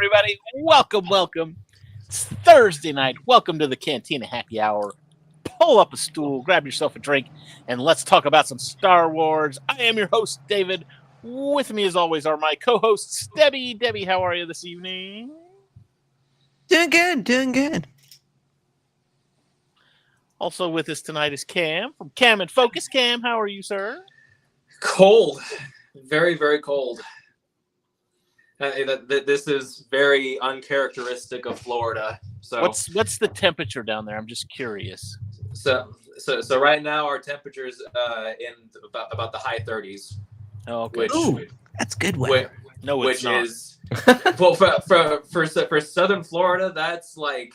everybody. Welcome. It's Thursday night. Welcome to the Cantina Happy Hour. Pull up a stool, grab yourself a drink, and let's talk about some Star Wars. I am your host, David. With me, as always, are my co-hosts, Debbie. Debbie, how are you this evening? Doing good. Also with us tonight is Cam from Cam and Focus. Cam, how are you, sir? Cold. Very, very cold. This is very uncharacteristic of Florida. So what's the temperature down there? I'm just curious. So right now our temperature's in about the high 30s. Oh, okay. Ooh, that's good weather. It's not. Is well for southern Florida, that's like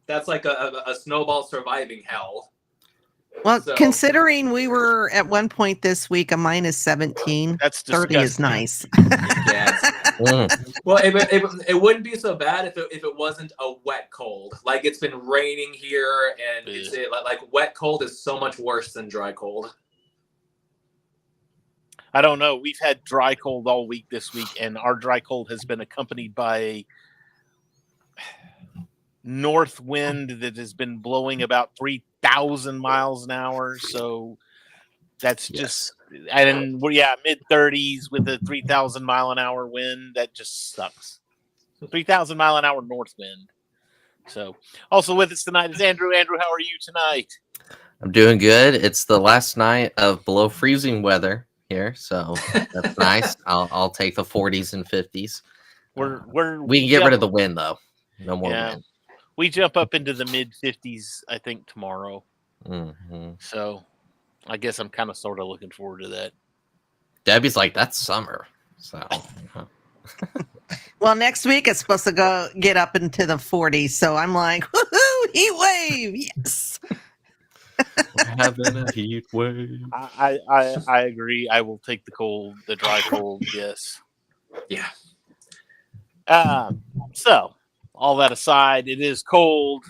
that's like a snowball surviving hell. Well, considering we were at one point this week a minus 17, that's 30 is nice. Yeah. Well, it wouldn't be so bad if it wasn't a wet cold. Like, it's been raining here, and it's like wet cold is so much worse than dry cold. I don't know. We've had dry cold all week this week, and our dry cold has been accompanied by a north wind that has been blowing about 3,000 miles an hour. So that's just, and mid 30s with a 3,000 mile an hour wind. That just sucks. 3,000 mile an hour north wind. So also with us tonight is Andrew. Andrew, how are you tonight? I'm doing good. It's the last night of below freezing weather here, so that's nice. I'll take the 40s and 50s. We can get rid of the wind though. No more wind. We jump up into the mid 50s, I think, tomorrow. Mm-hmm. So I guess I'm kind of sort of looking forward to that. Debbie's like, that's summer. So well, next week it's supposed to get up into the 40s. So I'm like, woohoo, heat wave. Yes. Having a heat wave. I agree. I will take the dry cold. Yes. Yeah. So all that aside, it is cold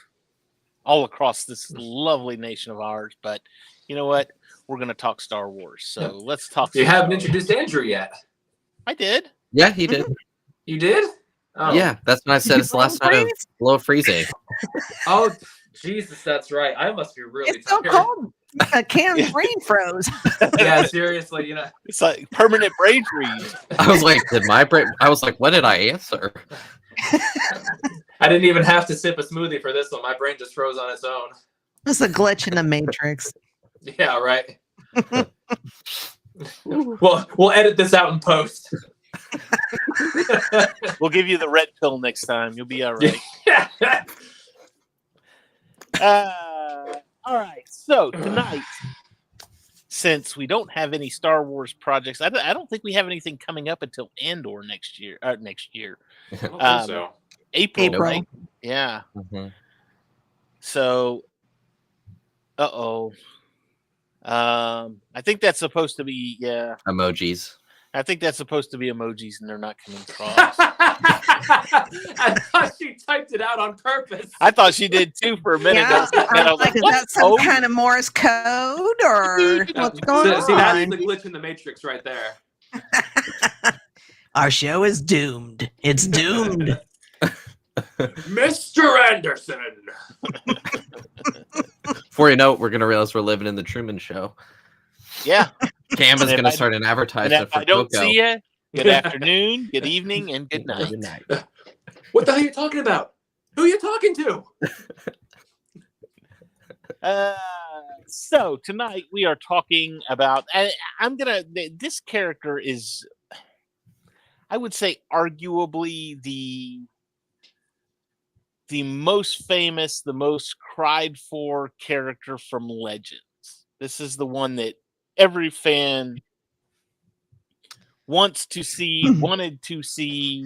all across this lovely nation of ours. But you know what? We're going to talk Star Wars. So let's talk. You haven't introduced Andrew yet. I did. Yeah, he did. You did? Oh. Yeah, that's when I said it's the last night of below freezing. Oh, Jesus, that's right. I must be really tired. It's so cold. A can's brain froze. Yeah, seriously, it's like permanent brain freeze. I was like, what did I answer? I didn't even have to sip a smoothie for this one. My brain just froze on its own. It's a glitch in the Matrix. Yeah, right. We'll edit this out in post. We'll give you the red pill next time. You'll be all right. All right. So tonight, since we don't have any Star Wars projects, I don't think we have anything coming up until Andor next year. I don't think so. April, right? Yeah. Mm-hmm. So, I think that's supposed to be emojis. I think that's supposed to be emojis, and they're not coming across. I thought she typed it out on purpose. I thought she did too for a minute. Yeah, I was like, is that some kind of Morse code or what's going on? See, that's the glitch in the Matrix right there. Our show is doomed. It's doomed. Mr. Anderson. Before you know it, we're going to realize we're living in the Truman Show. Yeah. Cam is going to start an advertisement for I don't Coco. see you. Good afternoon, good evening, and good night. Good night. What the hell are you talking about? Who are you talking to? So tonight we are talking about. This character is, I would say, arguably the most famous, the most cried for character from Legends. This is the one that every fan wanted to see,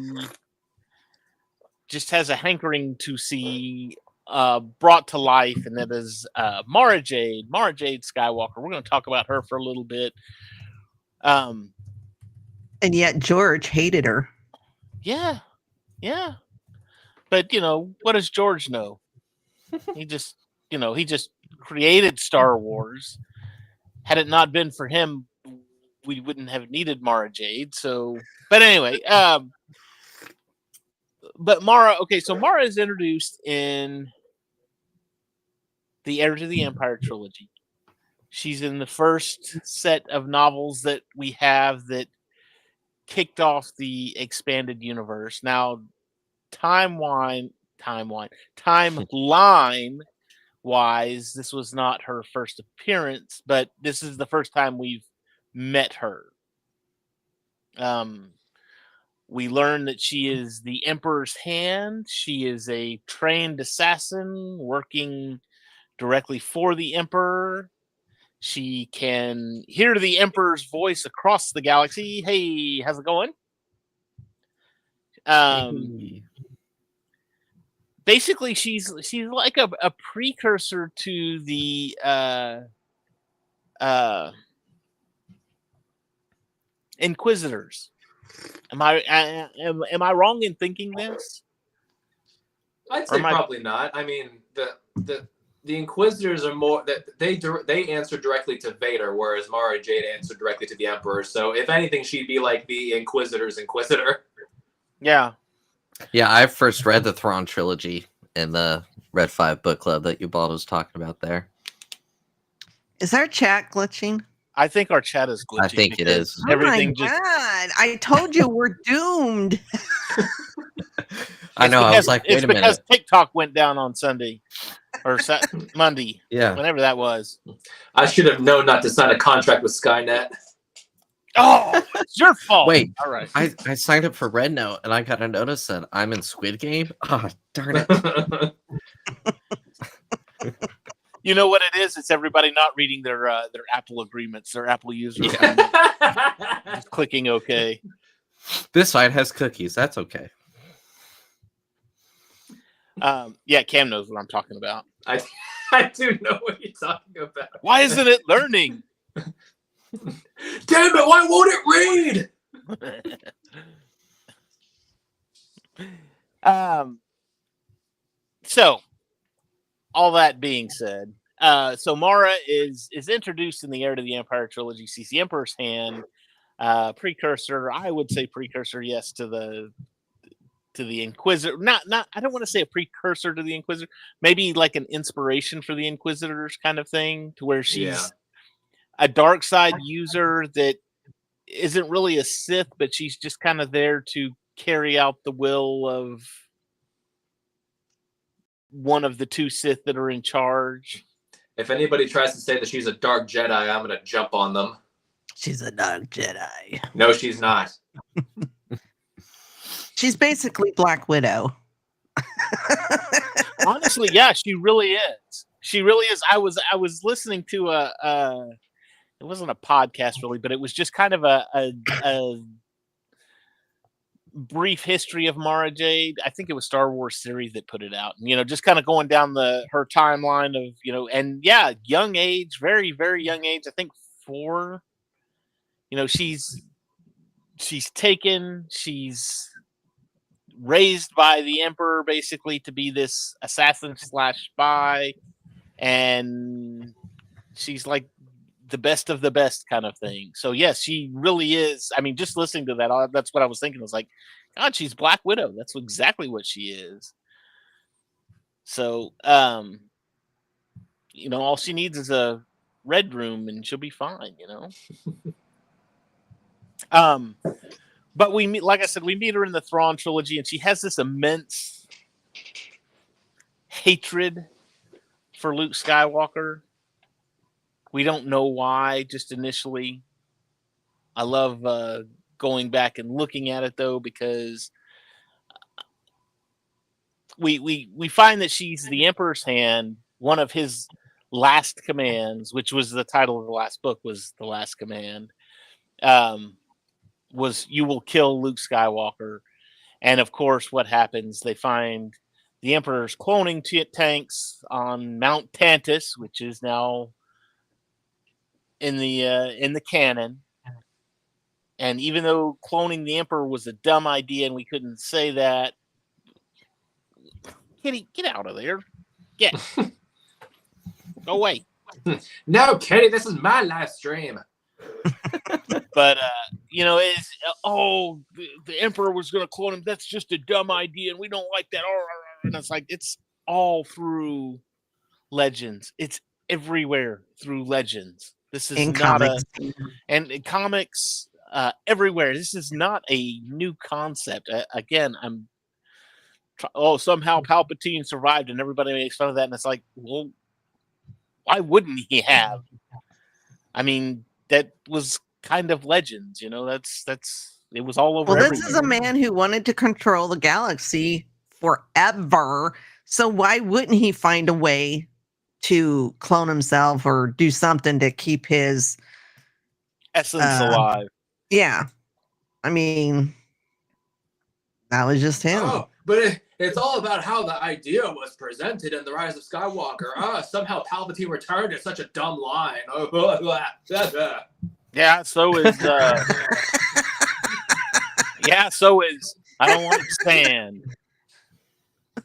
just has a hankering to see brought to life, and that is Mara Jade Skywalker. We're going to talk about her for a little bit. And yet George hated her. Yeah. But, what does George know? He just created Star Wars. Had it not been for him, we wouldn't have needed Mara Jade. So, but anyway, but Mara, okay, so Mara is introduced in the Heir to the Empire trilogy. She's in the first set of novels that we have that kicked off the expanded universe. Now, timeline wise, this was not her first appearance, but this is the first time we've met her. We learn that she is the Emperor's hand. She is a trained assassin working directly for the Emperor. She can hear the Emperor's voice across the galaxy. Hey, how's it going? Basically, she's like a precursor to the Inquisitors. Am I wrong in thinking this? I'd say probably not. I mean, the Inquisitors are more that they answer directly to Vader, whereas Mara Jade answered directly to the Emperor. So if anything, she'd be like the Inquisitor's Inquisitor. Yeah. Yeah, I first read the Thrawn trilogy in the Red 5 book club that Ubald was talking about there. Is our chat glitching? I think our chat is glitching. I think it is. Everything God. I told you we're doomed. I know. I was like, wait a minute. It's because TikTok went down on Sunday or Monday. Yeah. Whenever that was. I should have known not to sign a contract with Skynet. Oh, it's your fault. Wait. All right. I signed up for Red Note and I got a notice that I'm in Squid Game. Oh, darn it. You know what it is? It's everybody not reading their Apple agreements, their Apple user just clicking OK. This side has cookies. That's okay. Yeah, Cam knows what I'm talking about. I do know what you're talking about. Why isn't it learning? Damn it! Why won't it read? So, all that being said, so Mara is introduced in the Heir to the Empire trilogy. She's the Emperor's hand, precursor. I would say precursor, yes, to the Inquisitor. Not. I don't want to say a precursor to the Inquisitor. Maybe like an inspiration for the Inquisitors, kind of thing, to where she's a dark side user that isn't really a Sith, but she's just kind of there to carry out the will of one of the two Sith that are in charge. If anybody tries to say that she's a dark Jedi, I'm going to jump on them. She's a dark Jedi. No, she's not. She's basically Black Widow. Honestly, yeah, she really is. She really is. I was listening to it wasn't a podcast really, but it was just kind of a brief history of Mara Jade. I think it was Star Wars series that put it out. And, just kind of going down her timeline of, and yeah, young age, very, very young age. I think 4. She's taken, she's raised by the Emperor basically to be this assassin / spy. And she's like the best of the best kind of thing. So yes, she really is. I mean, just listening to that, that's what I was thinking. I was like, God, she's Black Widow. That's exactly what she is. So, all she needs is a red room and she'll be fine, But we meet, like I said, we meet her in the Thrawn trilogy, and she has this immense hatred for Luke Skywalker. We don't know why, just initially. I love going back and looking at it, though, because we find that she's the Emperor's hand. One of his last commands, which was the title of the last book, was The Last Command, was you will kill Luke Skywalker. And, of course, what happens? They find the Emperor's cloning tanks on Mount Tantus, which is now in the canon. And even though cloning the Emperor was a dumb idea and we couldn't say that, Kitty, get out of there. Get. Go away. No, Kitty, this is my live stream. But it's the Emperor was going to clone him. That's just a dumb idea, and we don't like that. And it's like it's all through Legends. It's everywhere through Legends. This is In not comics. and in comics everywhere. This is not a new concept. Again, somehow Palpatine survived, and everybody makes fun of that, and it's like, well, why wouldn't he have? I mean, that was kind of Legends, that's it was all over. Well, this is a man who wanted to control the galaxy forever. So why wouldn't he find a way to clone himself or do something to keep his essence alive? Yeah. I mean, that was just him. Oh, but it's all about how the idea was presented in The Rise of Skywalker. Somehow Palpatine returned is such a dumb line. Yeah, so is I don't like sand. I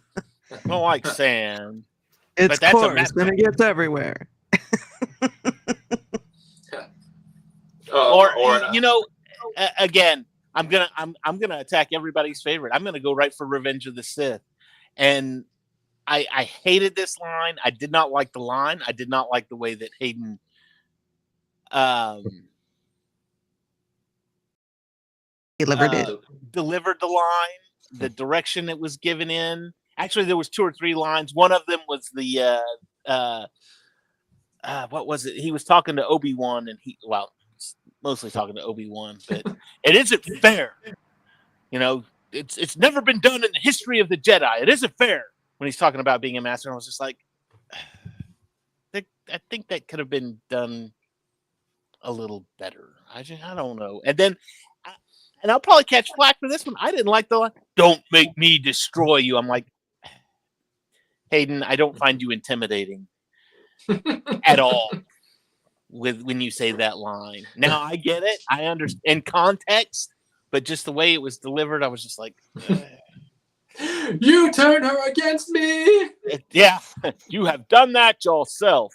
don't like sand. It's coarse, then it gets everywhere. Again, I'm gonna attack everybody's favorite. I'm gonna go right for Revenge of the Sith, and I hated this line. I did not like the line. I did not like the way that Hayden delivered the line, the direction it was given in. Actually, there was 2 or 3 lines. One of them was the what was it? He was talking to Obi-Wan, and mostly talking to Obi-Wan, but it isn't fair. It's never been done in the history of the Jedi. It isn't fair when he's talking about being a master. And I was just like, I think that could have been done a little better. I don't know. And then, and I'll probably catch flack for this one. I didn't like the line, "Don't make me destroy you." I'm like, Hayden, I don't find you intimidating at all when you say that line. Now I get it. I understand in context, but just the way it was delivered, I was just like, you turn her against me. Yeah, you have done that yourself.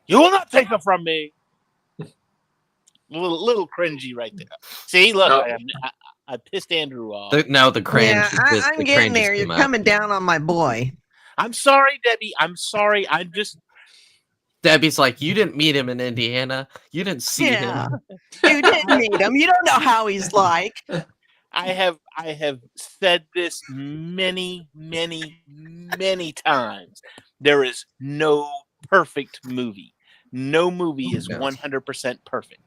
You will not take her from me. Little cringy right there. See, look, I pissed Andrew off. The cringe. Yeah, I'm getting there. You're coming down on my boy. I'm sorry, Debbie. I'm sorry. Debbie's like, you didn't meet him in Indiana. You didn't see him. You didn't meet him. You don't know how he's like. I have said this many, many, many times. There is no perfect movie. No movie is 100% perfect.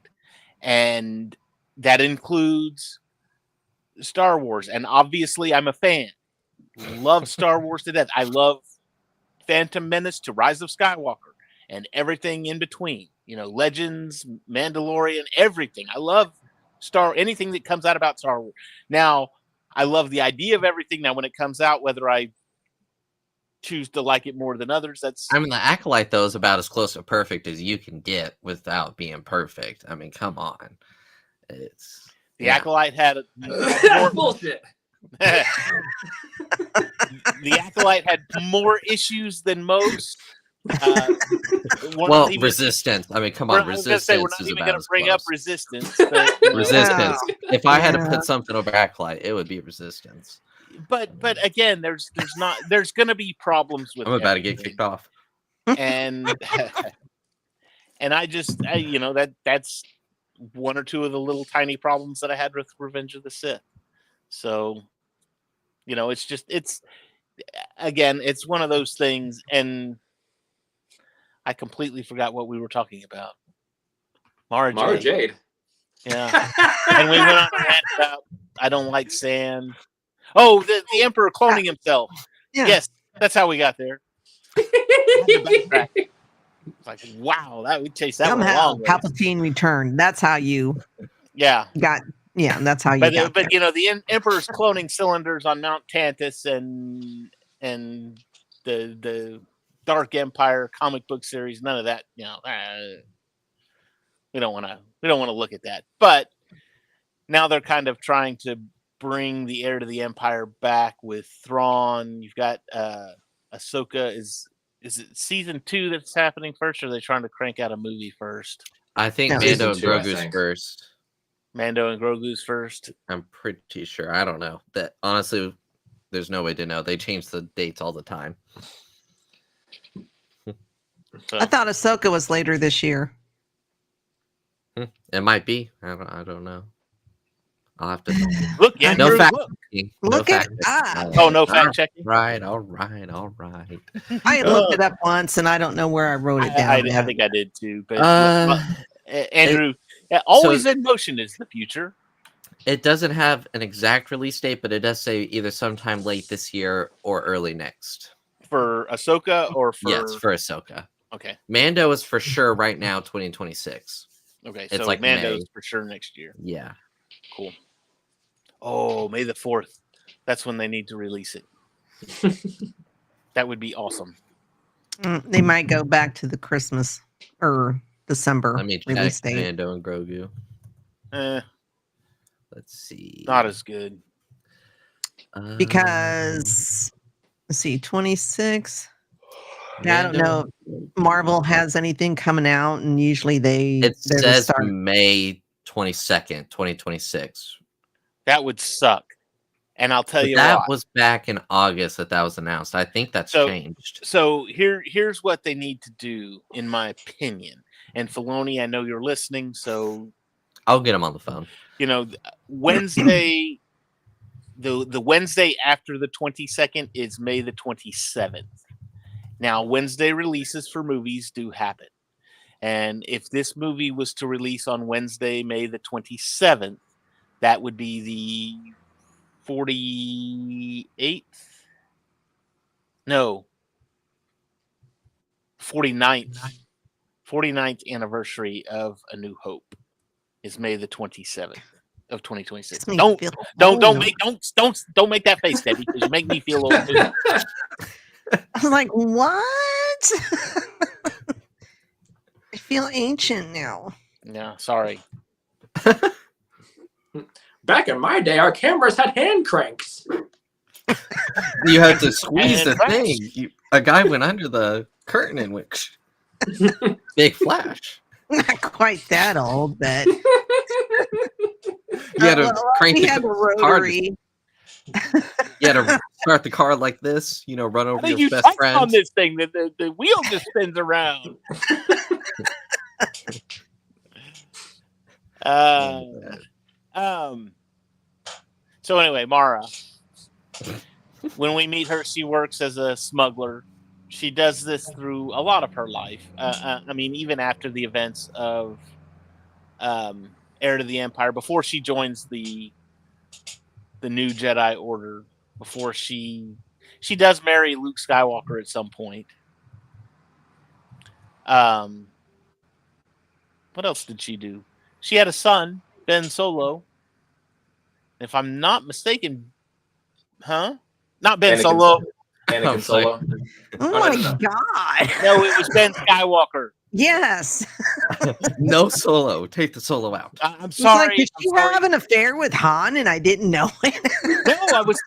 And that includes Star Wars. And obviously, I'm a fan. Love Star Wars to death. I love Phantom Menace to Rise of Skywalker and everything in between. Legends, Mandalorian, everything. I love anything that comes out about Star Wars. Now, I love the idea of everything. Now, when it comes out, whether I choose to like it more than others, the Acolyte, though, is about as close to perfect as you can get without being perfect. I mean, come on. Acolyte had more bullshit. The Acolyte had more issues than most. Resistance. I mean, come on, Resistance. We're not even going to bring up Resistance. But, Resistance. If I had to put something over Acolyte, it would be Resistance. But again, there's going to be problems with. I'm about to get kicked off. And I just that's one or two of the little tiny problems that I had with Revenge of the Sith. So, it's one of those things, and I completely forgot what we were talking about. Mara Jade. Yeah. And we went on a rant about I don't like sand. Oh, the Emperor cloning himself. Yeah. Yes, that's how we got there. It's like, wow, we chased that one a long way. Palpatine returned. That's how you got. Yeah, that's how you got there. The Emperor's cloning cylinders on Mount Tantus and the Dark Empire comic book series, none of that, we don't want to look at that. But now they're kind of trying to bring the heir to the Empire back with Thrawn. You've got Ahsoka. Is it season 2 that's happening first, or are they trying to crank out a movie first? I think No. Mando and Season 2, I Grogu's think. first. Mando and Grogu's first. I'm pretty sure. I don't know. That honestly, there's no way to know. They change the dates all the time. So, I thought Ahsoka was later this year. It might be. I don't know. I'll have to look, yeah, no Drew, fact look. checking. Look no it fact up. checking. Oh, no fact checking. All right. I had looked it up once, and I don't know where I wrote it down. I think I did too. But Andrew, always in motion is the future. It doesn't have an exact release date, but it does say either sometime late this year or early next. For Ahsoka or for Yes, for Ahsoka. Okay. Mando is for sure right now 2026. Okay, It's so like Mando's May. for sure next year. Yeah. Cool. Oh, May the 4th. That's when they need to release it. That would be awesome. They might go back to the Christmas or December Let me check release date. Mando and Grogu. Let's see. Not as good. Because let's see, 26. Yeah, I don't Mando- know if Marvel has anything coming out, and usually It they're the says start. May 22nd, 2026. That would suck. And I'll tell But you that why. was back in August that was announced. I think that's changed. So here's what they need to do, in my opinion. And Filoni, I know you're listening, so I'll get him on the phone. Wednesday, the Wednesday after the 22nd is May the 27th. Now, Wednesday releases for movies do happen. And if this movie was to release on Wednesday, May the 27th, that would be the 49th anniversary of A New Hope is May the 27th of 2026. Don't make that face, Debbie, because you make me feel old too. I was like, what? I feel ancient now. Yeah, sorry. Back in my day, our cameras had hand cranks. You had to squeeze And the thing. A guy went under the curtain and went big flash. Not quite that old, but You had to crank we the had a car. rotary. You had to start the car like this, run over your You best touched friend. on this thing that the wheel just spins around. So anyway, Mara, when we meet her, she works as a smuggler. She does this through a lot of her life. I mean, even after the events of Heir to the Empire, before she joins the new Jedi Order, before she does marry Luke Skywalker at some point. What else did she do? She had a son, Ben Solo. If I'm not mistaken, not Ben Anakin Solo. Anakin Solo. Oh my God. No, it was Ben Skywalker. Yes. No Solo. Take the Solo out. I'm It's sorry. like, did she have an affair with Han and I didn't know it? No, I was.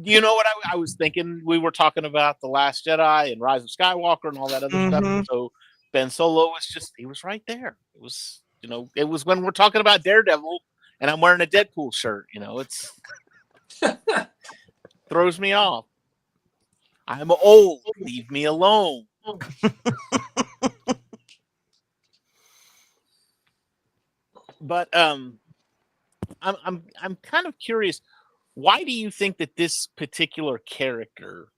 You know what I was thinking? We were talking about The Last Jedi and Rise of Skywalker and all that other stuff. So Ben Solo was he was right there. It was, it was when we're talking about Daredevil and I'm wearing a Deadpool shirt. It's throws me off. I'm old. Leave me alone. But I'm kind of curious. Why do you think that this particular character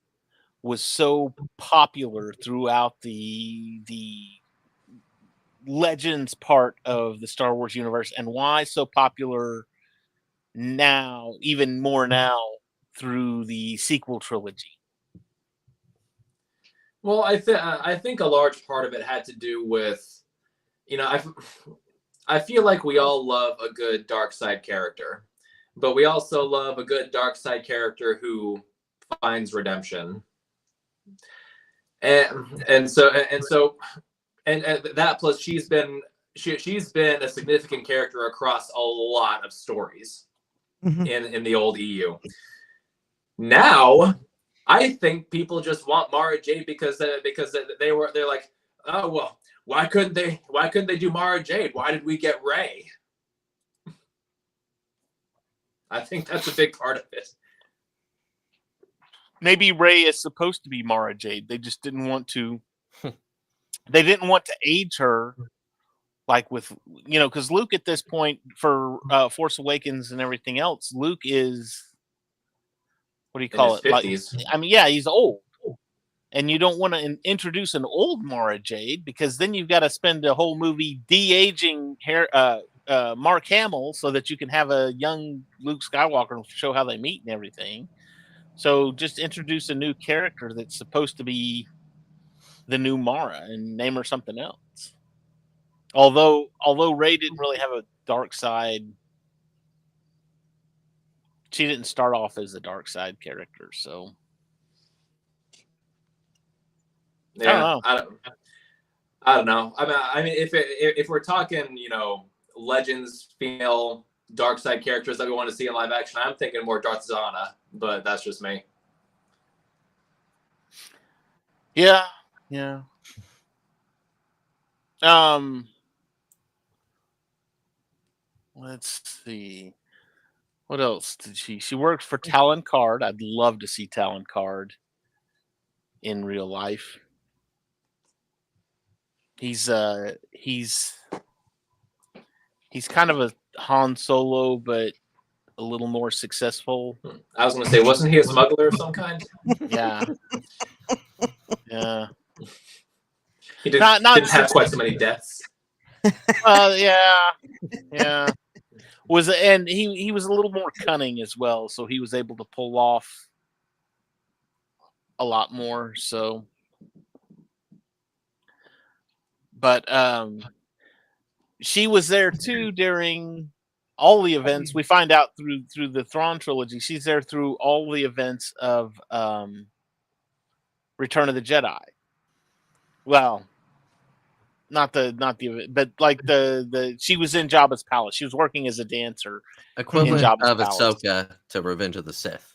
was so popular throughout the Legends part of the Star Wars universe, and why so popular now, even more now, through the sequel trilogy? Well, I think a large part of it had to do with, I feel like we all love a good dark side character, but we also love a good dark side character who finds redemption. And so that plus she's been a significant character across a lot of stories in the old EU. Now, I think people just want Mara Jade because they're like, oh well, why couldn't they do Mara Jade? Why did we get Rey? I think that's a big part of it. Maybe Rey is supposed to be Mara Jade. They just didn't want to. They didn't want to age her, like with because Luke at this point for Force Awakens and everything else, Luke is what do you call it? 50s. Like, I mean, yeah, he's old, and you don't want to introduce an old Mara Jade because then you've got to spend a whole movie de-aging Mark Hamill so that you can have a young Luke Skywalker and show how they meet and everything. So just introduce a new character that's supposed to be the new Mara and name her something else. Although Rey didn't really have a dark side. She didn't start off as a dark side character, so yeah, I don't know. I mean, if we're talking, Legends female dark side characters that we want to see in live action, I'm thinking more Darth Zana, but that's just me. Yeah. Let's see. What else did she worked for Talon Card. I'd love to see Talon Card in real life. He's kind of a Han Solo, but a little more successful. I was going to say, wasn't he a smuggler of some kind? Yeah. Yeah. He didn't have quite so many deaths. Yeah. And he was a little more cunning as well, so he was able to pull off a lot more. So, but she was there too during all the events. We find out through the Thrawn trilogy, she's there through all the events of Return of the Jedi. Well, not the event, but like the she was in Jabba's palace. She was working as a dancer. Equivalent in Jabba's of palace. Ahsoka to Revenge of the Sith.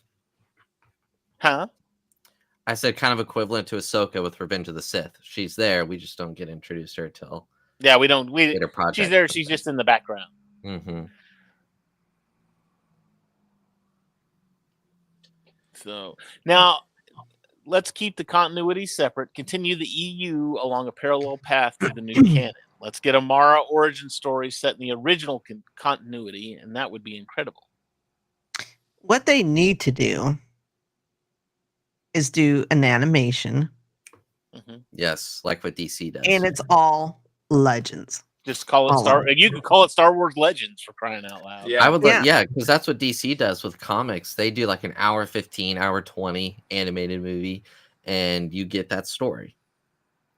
Huh? I said kind of equivalent to Ahsoka with Revenge of the Sith. She's there. We just don't get introduced to her till we don't. later project. She's there. She's just in the background. Mm-hmm. So now let's keep the continuity separate. Continue the EU along a parallel path to the new canon. Let's get a Mara origin story set in the original continuity, and that would be incredible. What they need to do is do an animation. Mm-hmm. Yes, like what DC does. And it's all Legends. Just call it You could call it Star Wars Legends for crying out loud. Yeah, I would like, because that's what DC does with comics. They do like an hour 15, hour 20 animated movie, and you get that story.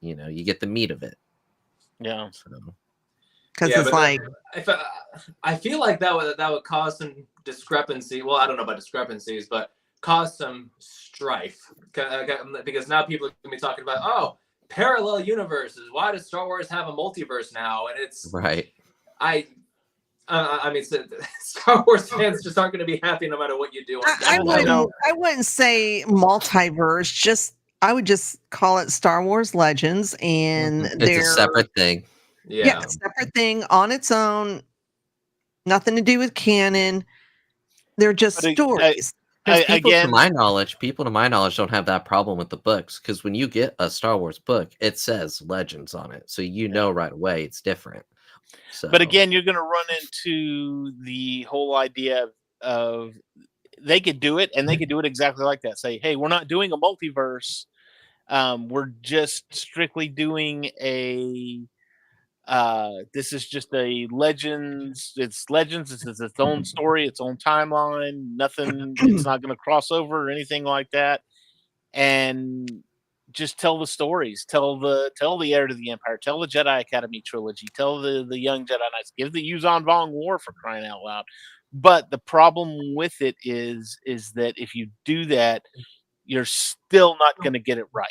You get the meat of it. Yeah. Because it's like, I feel like that would cause some discrepancy. Well, I don't know about discrepancies, but cause some strife because now people are going to be talking about parallel universes. Why does Star Wars have a multiverse now? And it's right. I mean, Star Wars fans just aren't going to be happy no matter what you do. I wouldn't say multiverse. I would just call it Star Wars Legends, and it's a separate thing. Yeah, a separate thing on its own. Nothing to do with canon. They're just stories. People to my knowledge don't have that problem with the books, because when you get a Star Wars book, it says Legends on it, so right away it's different. So, but again, you're going to run into the whole idea of they could do it, and they could do it exactly like that. Say, hey, we're not doing a multiverse. We're just strictly doing this is just a Legends. It's Legends. It's its own story, its own timeline. Nothing. It's not going to cross over or anything like that. And just tell the stories. Tell the Heir to the Empire. Tell the Jedi Academy trilogy. Tell the Young Jedi Knights. Give the Yuzon Vong War, for crying out loud. But the problem with it is that if you do that, you're still not going to get it right.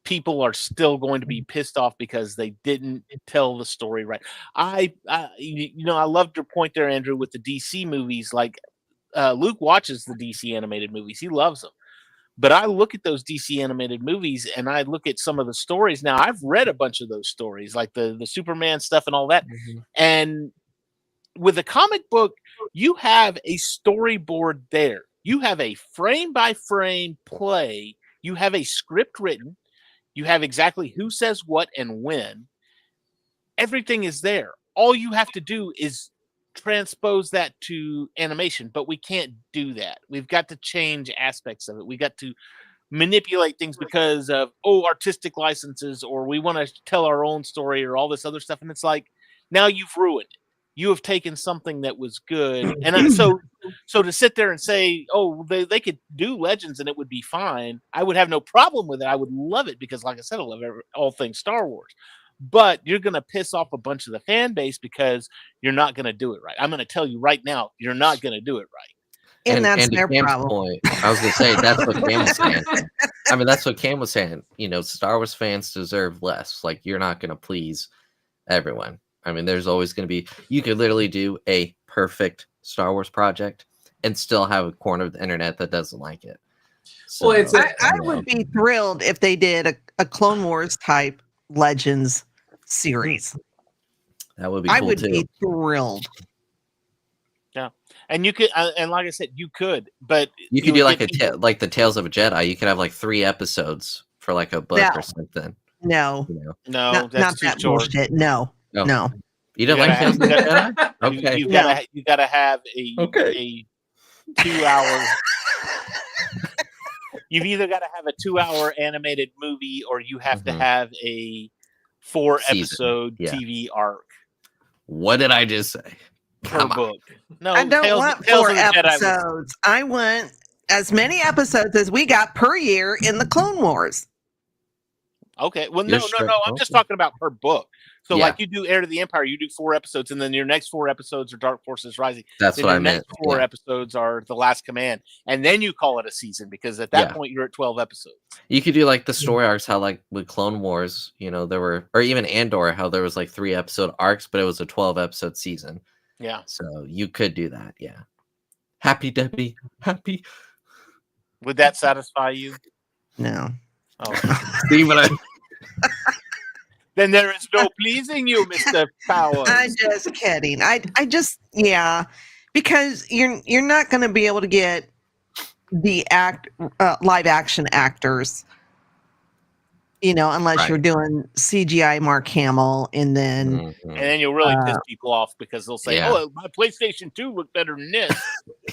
People are still going to be pissed off because they didn't tell the story right. I loved your point there, Andrew, with the DC movies. Like Luke watches the DC animated movies. He loves them. But I look at those DC animated movies and I look at some of the stories. Now, I've read a bunch of those stories, like the Superman stuff and all that. Mm-hmm. And with a comic book, you have a storyboard there. You have a frame by frame play. You have a script written. You have exactly who says what and when. Everything is there. All you have to do is transpose that to animation, but we can't do that. We've got to change aspects of it. We got to manipulate things because of artistic licenses, or we want to tell our own story, or all this other stuff. And it's like, now you've ruined it. You have taken something that was good, and so to sit there and say, they could do Legends and it would be fine, I would have no problem with it. I would love it because, like I said, I love all things Star Wars. But you're going to piss off a bunch of the fan base because you're not going to do it right. I'm going to tell you right now, you're not going to do it right. And that's their Cam's problem. Point, I was going to say, that's what Cam was saying. I mean, that's what Cam was saying. Star Wars fans deserve less. Like, you're not going to please everyone. I mean, there's always going to be, you could literally do a perfect Star Wars project and still have a corner of the internet that doesn't like it. So, Well, I would be thrilled if they did a Clone Wars type Legends series. That would be cool, I would too. be thrilled. Yeah. And you could, and like I said, you could, but you could do like like the Tales of a Jedi. You could have like 3 episodes for like a book or something. No, no, that's too that short. bullshit. No. You didn't like Tales of a Jedi? Okay. You gotta have a 2 hour. You've either got to have a 2-hour animated movie, or you have to have a 4-episode TV arc. What did I just say? Per book. No, I don't want 4 episodes. I want as many episodes as we got per year in the Clone Wars. Okay. Well, no. I'm just talking about per book. So, like, you do Heir to the Empire, you do 4 episodes, and then your next 4 episodes are Dark Forces Rising. That's what I meant. Next 4 episodes are The Last Command, and then you call it a season, because at that point you're at 12 episodes. You could do like the story arcs, how like with Clone Wars, there were, or even Andor, how there was like 3 episode arcs, but it was a 12-episode season. Yeah. So you could do that. Yeah. Happy Debbie. Happy. Would that satisfy you? No. Oh. See what Then there is no pleasing you, Mr. Powers. I'm just kidding. I just, because you're not going to be able to get the live action actors, unless you're doing CGI Mark Hamill, and then you'll really piss people off because they'll say, "Oh, my PlayStation 2 looked better than this."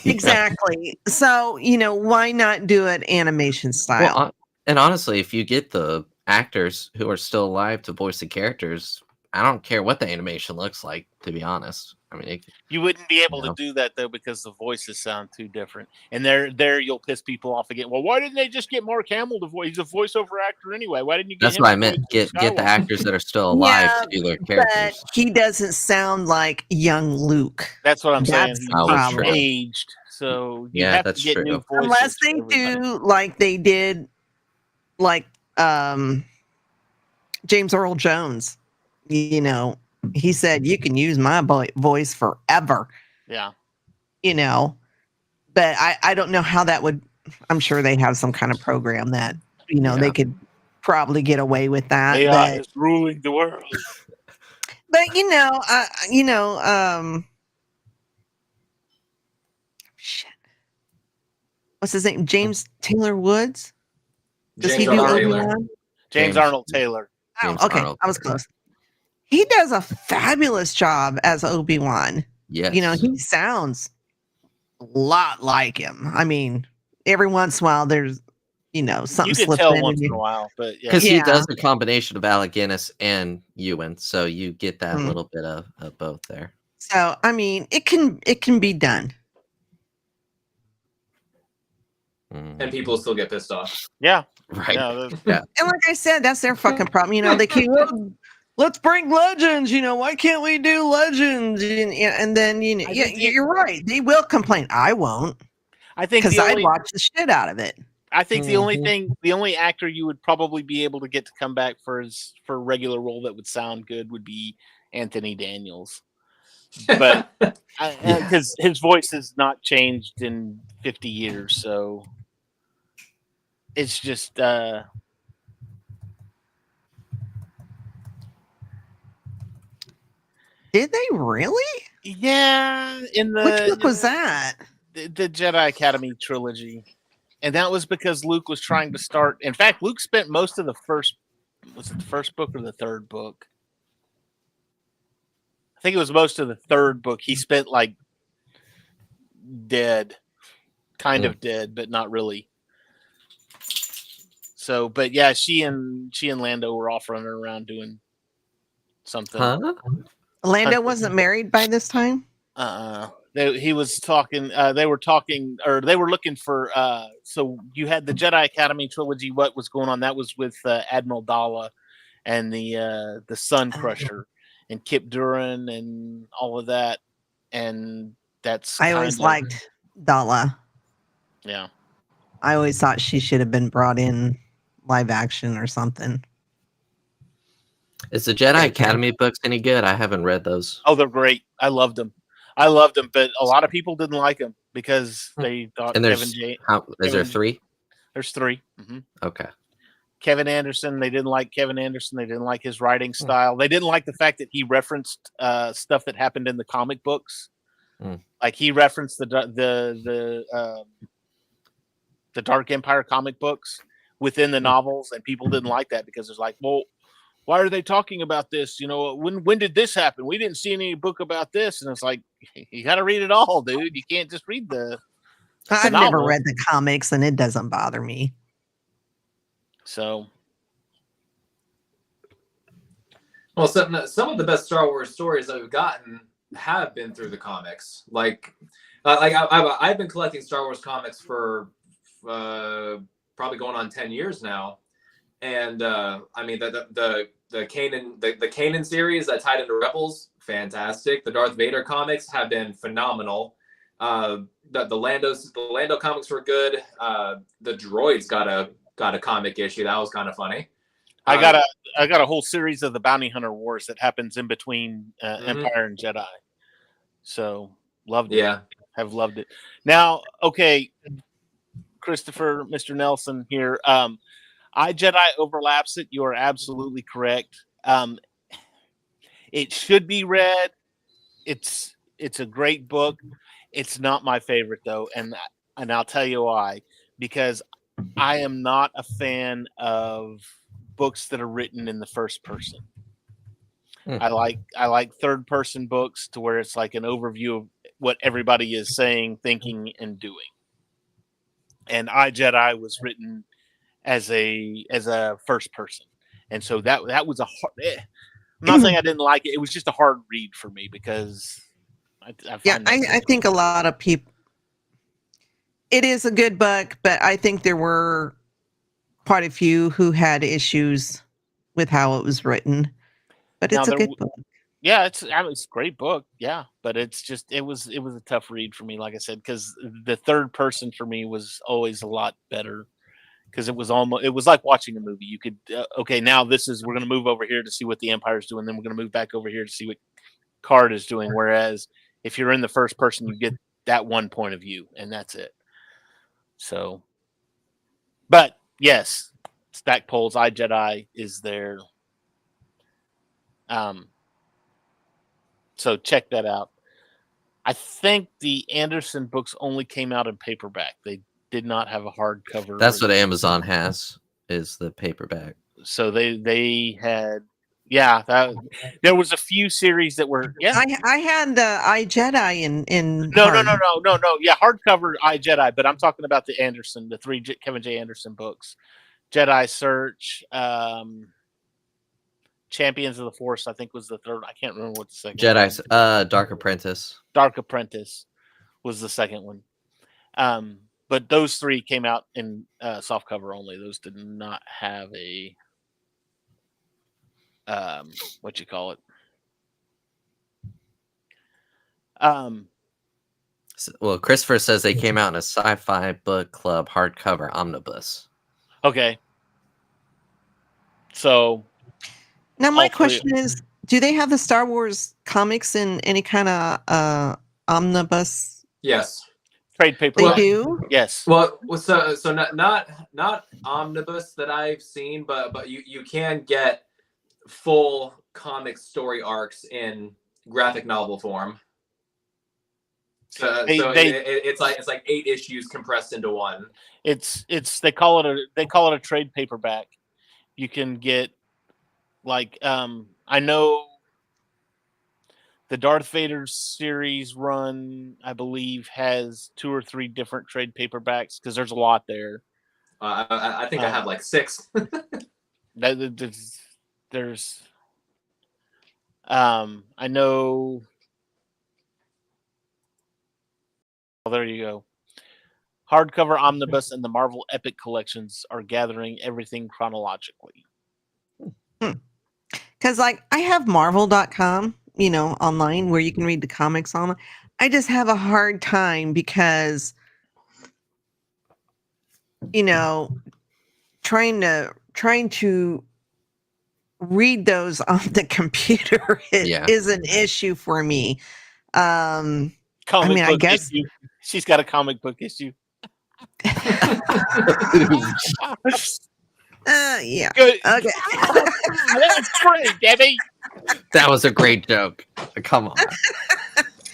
Exactly. So why not do it animation style? Well, and honestly, if you get the actors who are still alive to voice the characters, I don't care what the animation looks like, to be honest. I mean, you wouldn't be able to do that though, because the voices sound too different, and there you'll piss people off again. Well, why didn't they just get Mark Hamill to voice? He's a voiceover actor anyway. Why didn't you get That's what I meant. Get the actors that are still alive to do their characters. But he doesn't sound like young Luke. That's what I'm saying. He's aged, so you have to get new voices. Unless they do like they did, like James Earl Jones, he said you can use my voice forever. Yeah. But I don't know how that would. I'm sure they have some kind of program that they could probably get away with that. AI is ruling the world. But shit. What's his name? James Taylor Woods. Does he do Obi-Wan? James Arnold Taylor. Oh, okay. I was close. He does a fabulous job as Obi-Wan. Yes. He sounds a lot like him. I mean, every once in a while there's, something you can slips tell in. once in a while, but because he does a combination of Alec Guinness and Ewan, so you get that little bit of both there. So I mean, it can be done. And people still get pissed off. Yeah. Right. Yeah. And like I said, that's their fucking problem. They keep, let's bring Legends. Why can't we do Legends? And then, you're right. They will complain. I won't. I think because I'd watch the shit out of it. I think the only actor you would probably be able to get to come back for a regular role that would sound good would be Anthony Daniels. But because his voice has not changed in 50 years, so it's just Did they really? yeah, in Which book was that? the Jedi Academy trilogy. And that was because Luke was trying to start. In fact, Luke spent most of the first, was it the first book or the third book? I think it was most of the third book. He spent like dead, kind of dead, but not really. So, but yeah, she and Lando were off running around doing something. Huh? Lando wasn't married by this time? He was talking. They were talking, or they were looking for. So you had the Jedi Academy trilogy. What was going on? That was with Admiral Dala and the Sun Crusher and Kip Duran and all of that. And that's. I always liked Dala. Yeah. I always thought she should have been brought in live action or something. Is the Jedi Academy books any good? I haven't read those. Oh, they're great. I loved them, but a lot of people didn't like them because they thought Kevin J. Is there 3? There's 3. Mm-hmm. Okay. Kevin Anderson. They didn't like Kevin Anderson. They didn't like his writing style. They didn't like the fact that he referenced stuff that happened in the comic books. Like he referenced the Dark Empire comic books within the novels, and people didn't like that because it's like, well, why are they talking about this? You know, when did this happen? We didn't see any book about this. And it's like, you got to read it all, dude. You can't just read the I've never read the comics, and it doesn't bother me. So, well, some of the best Star Wars stories that we've gotten have been through the comics. I've been collecting Star Wars comics for probably going on 10 years now. And I mean the Canon the Canon series that tied into Rebels, fantastic. The Darth Vader comics have been phenomenal. The Lando comics were good. The Droids got a comic issue that was kind of funny. I got a whole series of the Bounty Hunter Wars that happens in between Empire and Jedi. So loved it. Yeah, have loved it. Now, okay, Christopher, Mr. Nelson here. iJedi overlaps it. You are absolutely correct. It should be read. It's a great book. It's not my favorite though, and I'll tell you why. Because I am not a fan of books that are written in the first person. I like third person books to where it's like an overview of what everybody is saying, thinking, and doing. And iJedi was written as a first person, and so that was a hard. I'm not saying I didn't like it. It was just a hard read for me because I think a lot of people. It is a good book, but I think there were quite a few who had issues with how it was written. But it's a good book. Yeah, it's a great book. Yeah, but it was a tough read for me, like I said, because the third person for me was always a lot better. Because it was like watching a movie. You could okay, now we're going to move over here to see what the Empire's doing, then we're going to move back over here to see what Card is doing. Whereas if you're in the first person, you get that one point of view, and that's it. So, but yes, Stack Polls, iJedi is there. So check that out. I think the Anderson books only came out in paperback. They did not have a hardcover. That's what Amazon has, is the paperback. So they had, there was a few series that were, I had iJedi in no, hardcover iJedi, but I'm talking about the Anderson, the 3 Kevin J. Anderson books, Jedi Search, Champions of the Force, I think was the third. I can't remember what the second. Jedi, Dark Apprentice. Dark Apprentice was the second one. But those 3 came out in soft cover only. Those did not have a what you call it. Well, Christopher says they came out in a sci-fi book club hardcover omnibus. Okay. So now my question is, do they have the Star Wars comics in any kind of omnibus? Yes. Trade paperback. They do? Yes. Well, so not omnibus that I've seen, but you can get full comic story arcs in graphic novel form. So it's like 8 issues compressed into one. It's they call it a trade paperback. You can get like I know the Darth Vader series run, I believe, has 2 or 3 different trade paperbacks because there's a lot there. I think I have like 6. There's I know. Oh, there you go. Hardcover omnibus and the Marvel Epic collections are gathering everything chronologically. Because, like, I have Marvel.com, online where you can read the comics on. I just have a hard time because, trying to read those on the computer is an issue for me. I guess issue. She's got a comic book issue. Yeah. Good. Okay. That's great, Debbie. That was a great joke. Come on.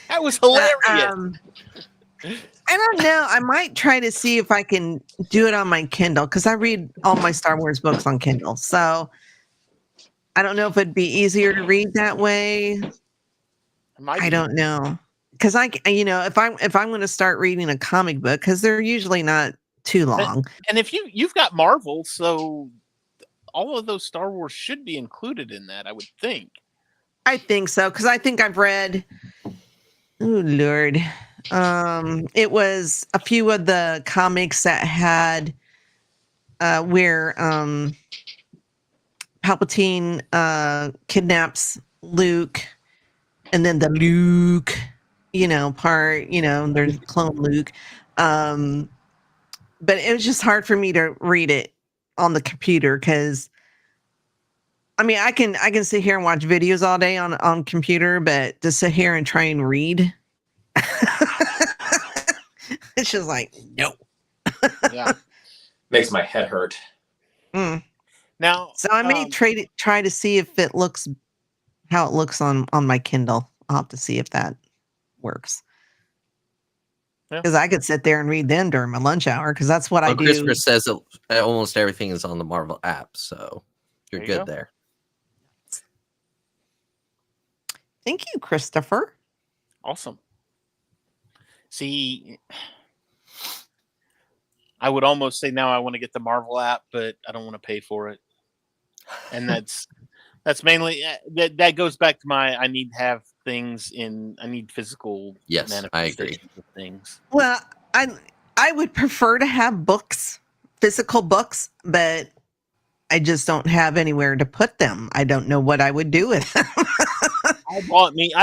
That was hilarious. I don't know. I might try to see if I can do it on my Kindle because I read all my Star Wars books on Kindle. So I don't know if it'd be easier to read that way. I don't know. Because if I'm going to start reading a comic book, because they're usually not too long. And if you've got Marvel, so all of those Star Wars should be included in that, I would think. I think so, because I think I've read. Oh Lord, it was a few of the comics that had where Palpatine kidnaps Luke, and then the Luke, part. There's clone Luke. But it was just hard for me to read it on the computer because, I can sit here and watch videos all day on computer, but to sit here and try and read, it's just like, no. Yeah. Makes my head hurt. Now, so I may try to see if it looks how it looks on my Kindle. I'll have to see if that works. Because I could sit there and read them during my lunch hour because that's what I do. Christopher says that almost everything is on the Marvel app, so you're good there. Thank you, Christopher. Awesome. See, I would almost say now I want to get the Marvel app, but I don't want to pay for it. And that's mainly that goes back to I need to have things I need physical. Yes, I agree. Of things. Well, I would prefer to have books, physical books, but I just don't have anywhere to put them. I don't know what I would do with them. I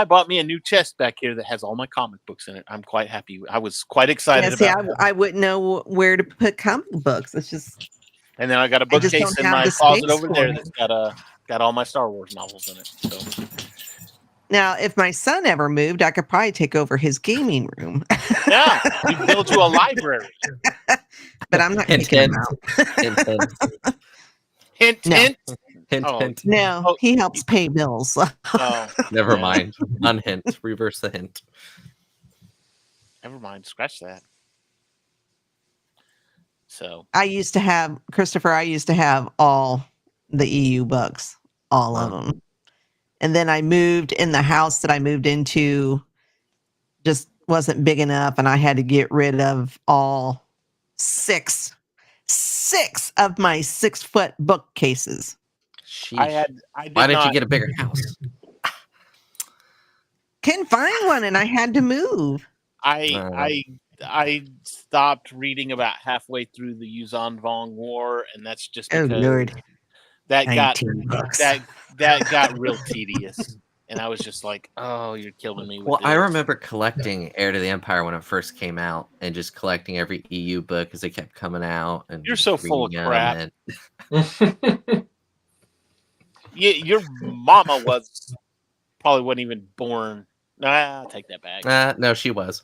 bought me a new chest back here that has all my comic books in it. I'm quite happy. I was quite excited about it. I wouldn't know where to put comic books. It's just. And then I got a bookcase in my closet over there that's got all my Star Wars novels in it. So. Now, if my son ever moved, I could probably take over his gaming room. Yeah, we build you a library. But I'm not kicking him out. Hint, no. hint. Hint, hint. No, he helps pay bills. Never mind. Unhint. Reverse the hint. Never mind. Scratch that. So I used to have all the EU books, all of them. And then I moved in the house that I moved into just wasn't big enough. And I had to get rid of all six of my 6-foot bookcases. Sheesh. Why didn't you get a bigger house? Couldn't find one and I had to move. I stopped reading about halfway through the Yuzhan Vong War, and that's just because Lord. that got real tedious. And I was just like, "Oh, you're killing me." Well, I remember collecting Heir to the Empire when it first came out, and just collecting every EU book as they kept coming out. And you're so full of crap. Your mama probably wasn't even born. Nah, I'll take that back. No, she was.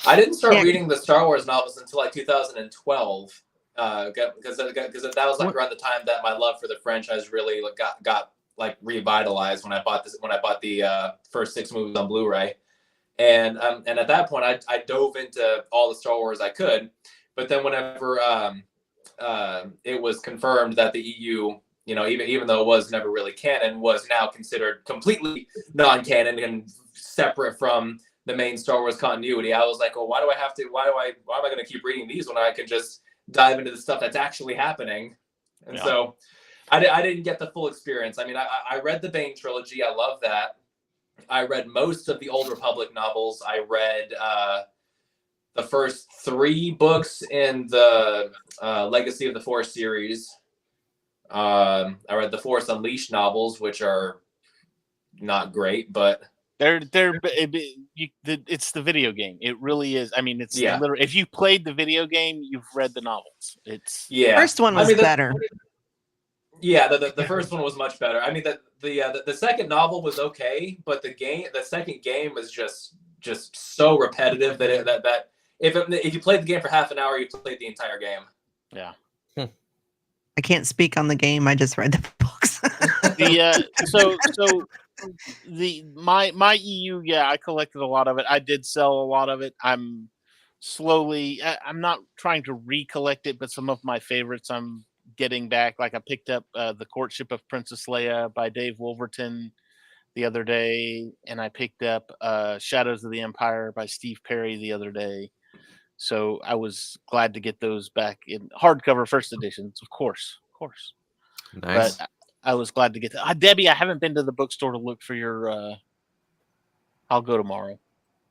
I didn't start reading the Star Wars novels until like 2012, because that was like around the time that my love for the franchise really got like revitalized when I bought the first 6 movies on Blu-ray, and at that point I dove into all the Star Wars I could, but then whenever it was confirmed that the EU, even though it was never really canon, was now considered completely non-canon and separate from the main Star Wars continuity, I was like, well, why am I going to keep reading these when I can just dive into the stuff that's actually happening? And so I didn't get the full experience. I mean, I read the Bane trilogy. I love that. I read most of the Old Republic novels. I read the first 3 books in the Legacy of the Force series. I read the Force Unleashed novels, which are not great, but it's the video game. It really is. I mean, it's literally, if you played the video game, you've read the novels. First one was better. The first one was much better. I mean, the second novel was okay, but the second game was just so repetitive that if you played the game for half an hour, you played the entire game. Yeah. I can't speak on the game. I just read the books. My EU, I collected a lot of it. I did sell a lot of it. I'm not trying to recollect it, but some of my favorites I'm getting back. Like I picked up The Courtship of Princess Leia by Dave Wolverton the other day, and I picked up Shadows of the Empire by Steve Perry the other day. So I was glad to get those back in hardcover first editions, of course. Nice. But I was glad to get that. Debbie, I haven't been to the bookstore to look for your. I'll go tomorrow.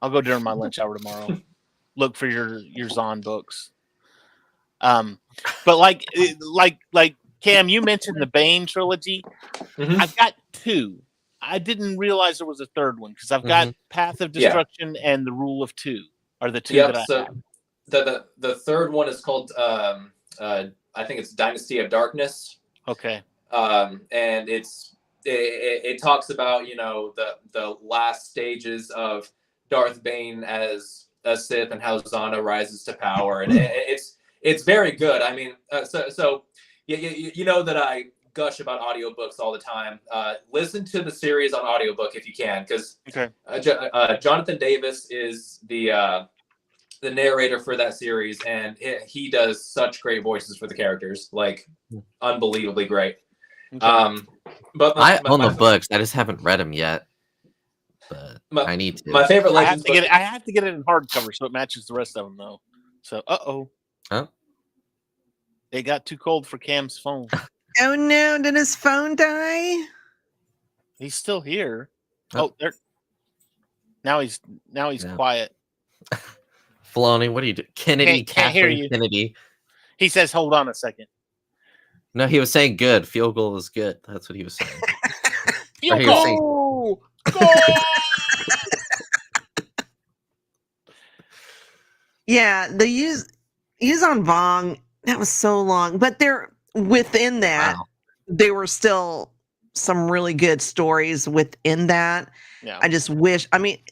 I'll go during my lunch hour tomorrow. Look for your Zahn books. But like Cam, you mentioned the Bane trilogy. Mm-hmm. I've got 2. I didn't realize there was a third one because I've got Path of Destruction and The Rule of 2 are the 2 that I have. The third one is called I think it's Dynasty of Darkness. Okay. And it talks about the last stages of Darth Bane as a Sith and how Zana rises to power, and it's very good. I mean, so you know that I gush about audiobooks all the time. Listen to the series on audiobook if you can, because Jonathan Davis is the narrator for that series, and he does such great voices for the characters, like unbelievably great. Okay. But I own the books. I just haven't read them yet, but I need to. My favorite Legends book. I have to get it in hardcover so it matches the rest of them, though. So, Huh? It got too cold for Cam's phone. Oh no! Did his phone die? He's still here. Oh, there. Now he's quiet. Filoni, what are you doing? Kennedy, can't hear you. Kennedy. He says, "Hold on a second." No, he was saying good. Field goal is good. That's what he was saying. Field goal! Yeah, the use on Vong, that was so long. But within that, there were still some really good stories within that. Yeah. I just wish,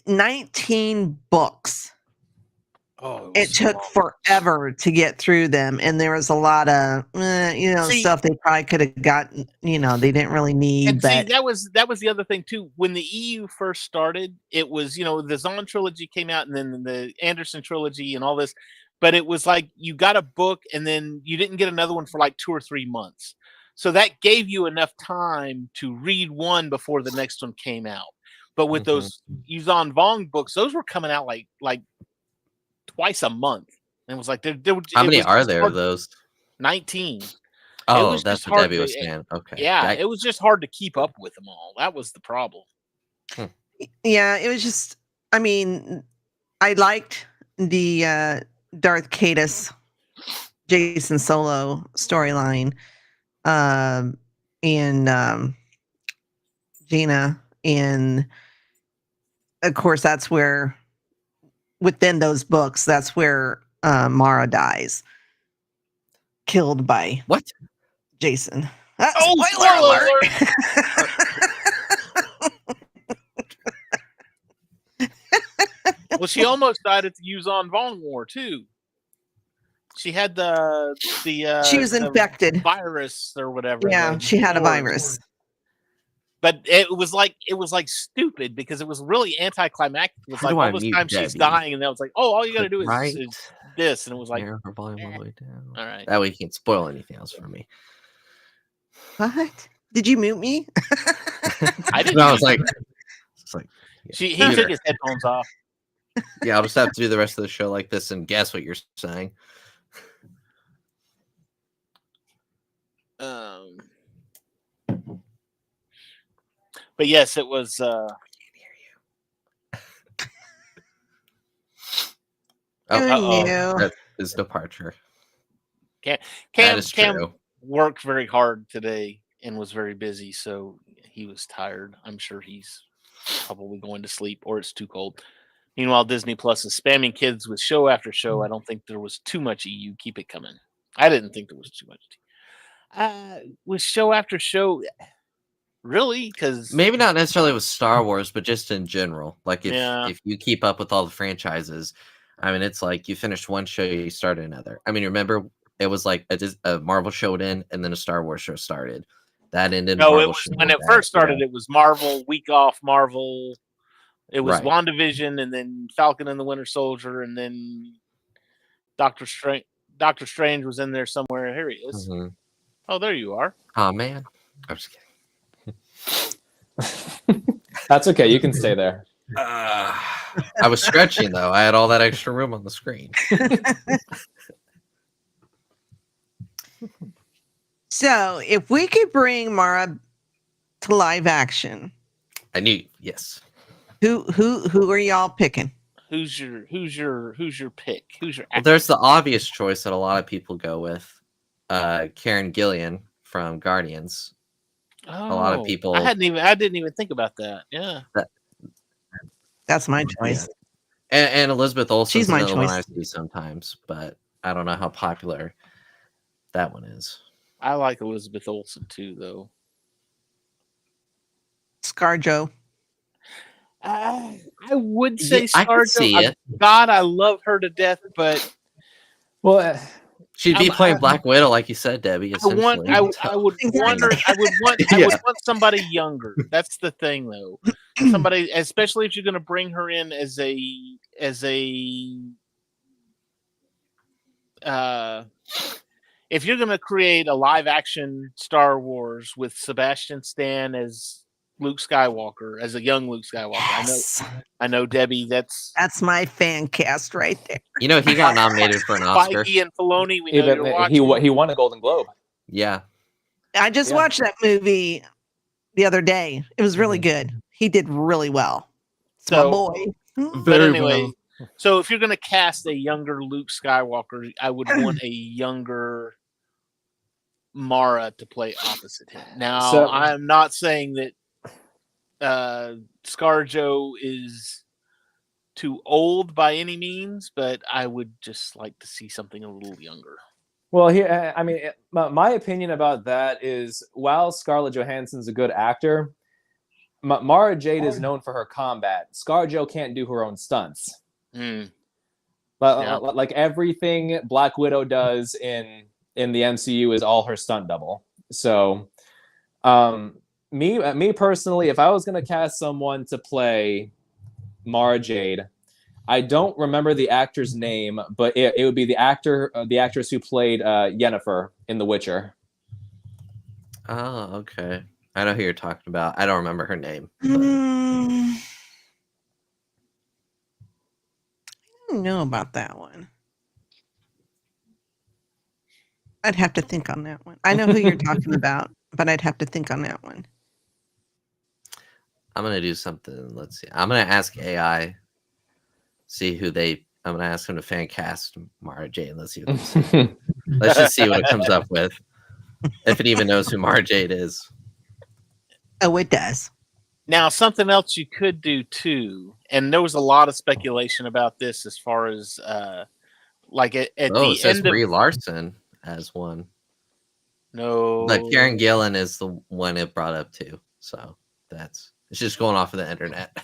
19 books. Oh, it took forever to get through them, and there was a lot of stuff they probably could have gotten. They didn't really need. And see, that was the other thing too. When the EU first started, it was the Zahn trilogy came out, and then the Anderson trilogy, and all this. But it was like you got a book, and then you didn't get another one for like 2 or 3 months. So that gave you enough time to read one before the next one came out. But with those Yuzhan Vong books, those were coming out like twice a month. And it was like how many are there of those? 19. Oh, that's what Debbie was saying. Okay. Yeah, it was just hard to keep up with them all. That was the problem. Yeah, it was just I liked the Darth Caedus Jason Solo storyline. And Gina, and of course that's where within those books, that's where Mara dies, killed by Jason. Spoiler alert! Well, she almost died at the Yuzon Vong War too. She had the she was infected virus or whatever. Yeah, she had a virus. But it was like stupid because it was really anticlimactic. It was like all this time she's dying, and then it was like, oh, all you got to do is this, and it was like, her volume all the way down. All right, that way you can't spoil anything else for me. What? Did you mute me? I didn't. No, it's like he took his headphones off. Yeah, I'll just have to do the rest of the show like this and guess what you're saying. But yes, it was. I can't hear you. That is departure. Cam worked very hard today and was very busy, so he was tired. I'm sure he's probably going to sleep, or it's too cold. Meanwhile, Disney Plus is spamming kids with show after show. I don't think there was too much EU. Keep it coming. I didn't think there was too much. With show after show, really? Because maybe not necessarily with Star Wars, but just in general. Like if you keep up with all the franchises, I mean, it's like you finished one show, you started another. I mean, remember it was like a Marvel show would end, and then a Star Wars show started. That ended. No, it was when it first started. It was Marvel, week off Marvel. It was WandaVision, and then Falcon and the Winter Soldier, and then Doctor Strange. Doctor Strange was in there somewhere. Here he is. Mm-hmm. Oh, there you are. Oh man, I'm just kidding. That's okay. You can stay there. I was stretching though. I had all that extra room on the screen. So, if we could bring Mara to live action, yes. Who are y'all picking? Who's your pick? Who's your Well, there's the obvious choice that a lot of people go with. Karen Gillan from Guardians. Oh, a lot of people. I didn't even think about that. Yeah. That's my choice. And Elizabeth Olsen. She's my another choice. one I see sometimes, but I don't know how popular that one is. I like Elizabeth Olsen too, though. ScarJo. I would say ScarJo. I could see it. God, I love her to death, but she'd be playing Black Widow, like you said, Debbie. I would want somebody younger. That's the thing, though. Somebody, especially if you're going to bring her in as a if you're going to create a live action Star Wars with Sebastian Stan as Luke Skywalker, as a young Luke Skywalker. Yes. I know, Debbie. That's my fan cast right there. You know, he got nominated for an Oscar. Feige and Filoni, we know you're watching. He won a Golden Globe. Yeah. I just watched that movie the other day. It was really good. He did really well. It's my boy. But anyway, so if you're going to cast a younger Luke Skywalker, I would want a younger Mara to play opposite him. Now, I'm not saying that ScarJo is too old by any means, but I would just like to see something a little younger. Well, I mean, my opinion about that is, while Scarlett Johansson's a good actor, Mara Jade is known for her combat. ScarJo can't do her own stunts. But like everything Black Widow does in the MCU is all her stunt double. So, me personally, if I was going to cast someone to play Mara Jade, I don't remember the actor's name, but it would be the actress who played Yennefer in The Witcher. Oh, okay. I know who you're talking about. I don't remember her name. I don't know about that one. I'd have to think on that one. I know who you're talking about, but I'd have to think on that one. I'm gonna do something. Let's see. I'm gonna ask AI. I'm gonna ask him to fan cast Mara Jade. Let's see. Let's just see what it comes up with. If it even knows who Mara Jade is. Oh, it does. Now, something else you could do too, and there was a lot of speculation about this as far as like at the end of Brie Larson as one. No, but Karen Gillan is the one it brought up too. So it's just going off of the internet.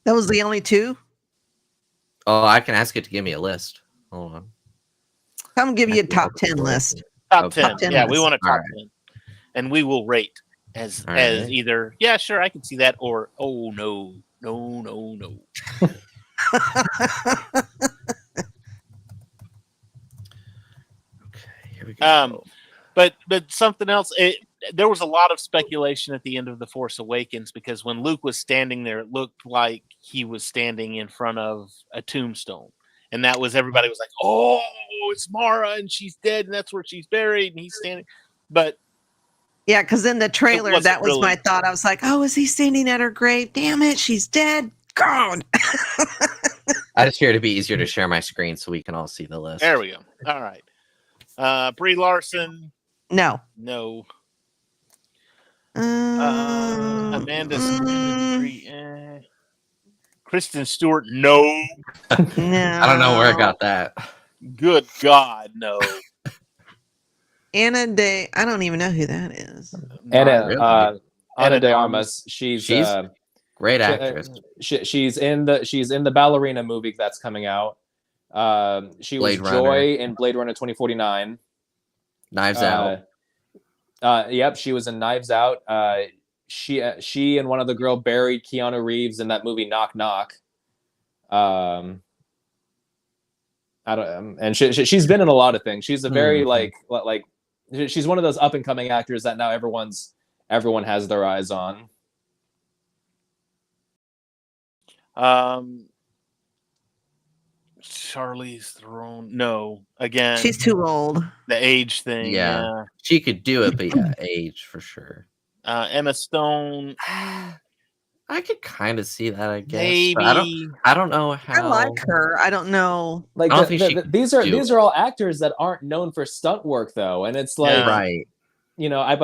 That was the only two? Oh, I can ask it to give me a list. Hold on. I'm give you a I can top open 10 the list. Top Okay. 10. Top 10 Yeah, we list. want a top All right. 10. And we will rate as All as right. either, yeah, sure, I can see that, or, oh, no. Okay, here we go. But something else, there was a lot of speculation at the end of The Force Awakens, because when Luke was standing there, it looked like he was standing in front of a tombstone. And that was, everybody was like, oh, it's Mara and she's dead and that's where she's buried and he's standing. But yeah, because in the trailer, wasn't that was really- my thought. I was like, oh, is he standing at her grave? Damn it, she's dead. God. I just hear it to be easier to share my screen so we can all see the list. There we go. All right. Brie Larson, No. no. Um, Amanda Seyfried, Kristen Stewart, no. no. I don't know where I got that. Good God, no. Anna de. I don't even know who that is. Anna, really. Ana de Anna Armas. She's Great actress. she's in the ballerina movie that's coming out. She Blade was Runner. Joy in Blade Runner 2049. Knives Out. Yep, she was in Knives Out. She and one other girl buried Keanu Reeves in that movie Knock Knock. I don't, and she's been in a lot of things. She's a very like she's one of those up and coming actors that now everyone has their eyes on. Charlize Theron, no. Again, She's too old. the age thing. Yeah. She could do it, but yeah, age for sure. Emma Stone, I could kind of see that, I guess. maybe. But I don't know how. I like her. I don't know. Like I don't think she these are all actors that aren't known for stunt work though, and it's like Right. you know, I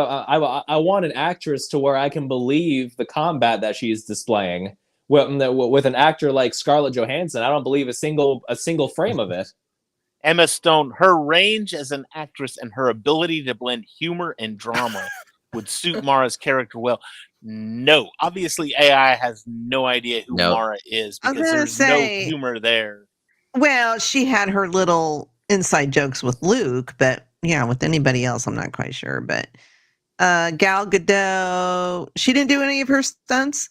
want an actress to where I can believe the combat that she's displaying. With an actor like Scarlett Johansson, I don't believe a single frame of it. Emma Stone, her range as an actress and her ability to blend humor and drama would suit Mara's character well. No, obviously AI has no idea who Mara is because there's no humor there. Well, she had her little inside jokes with Luke, but yeah, with anybody else, I'm not quite sure. But Gal Gadot, she didn't do any of her stunts.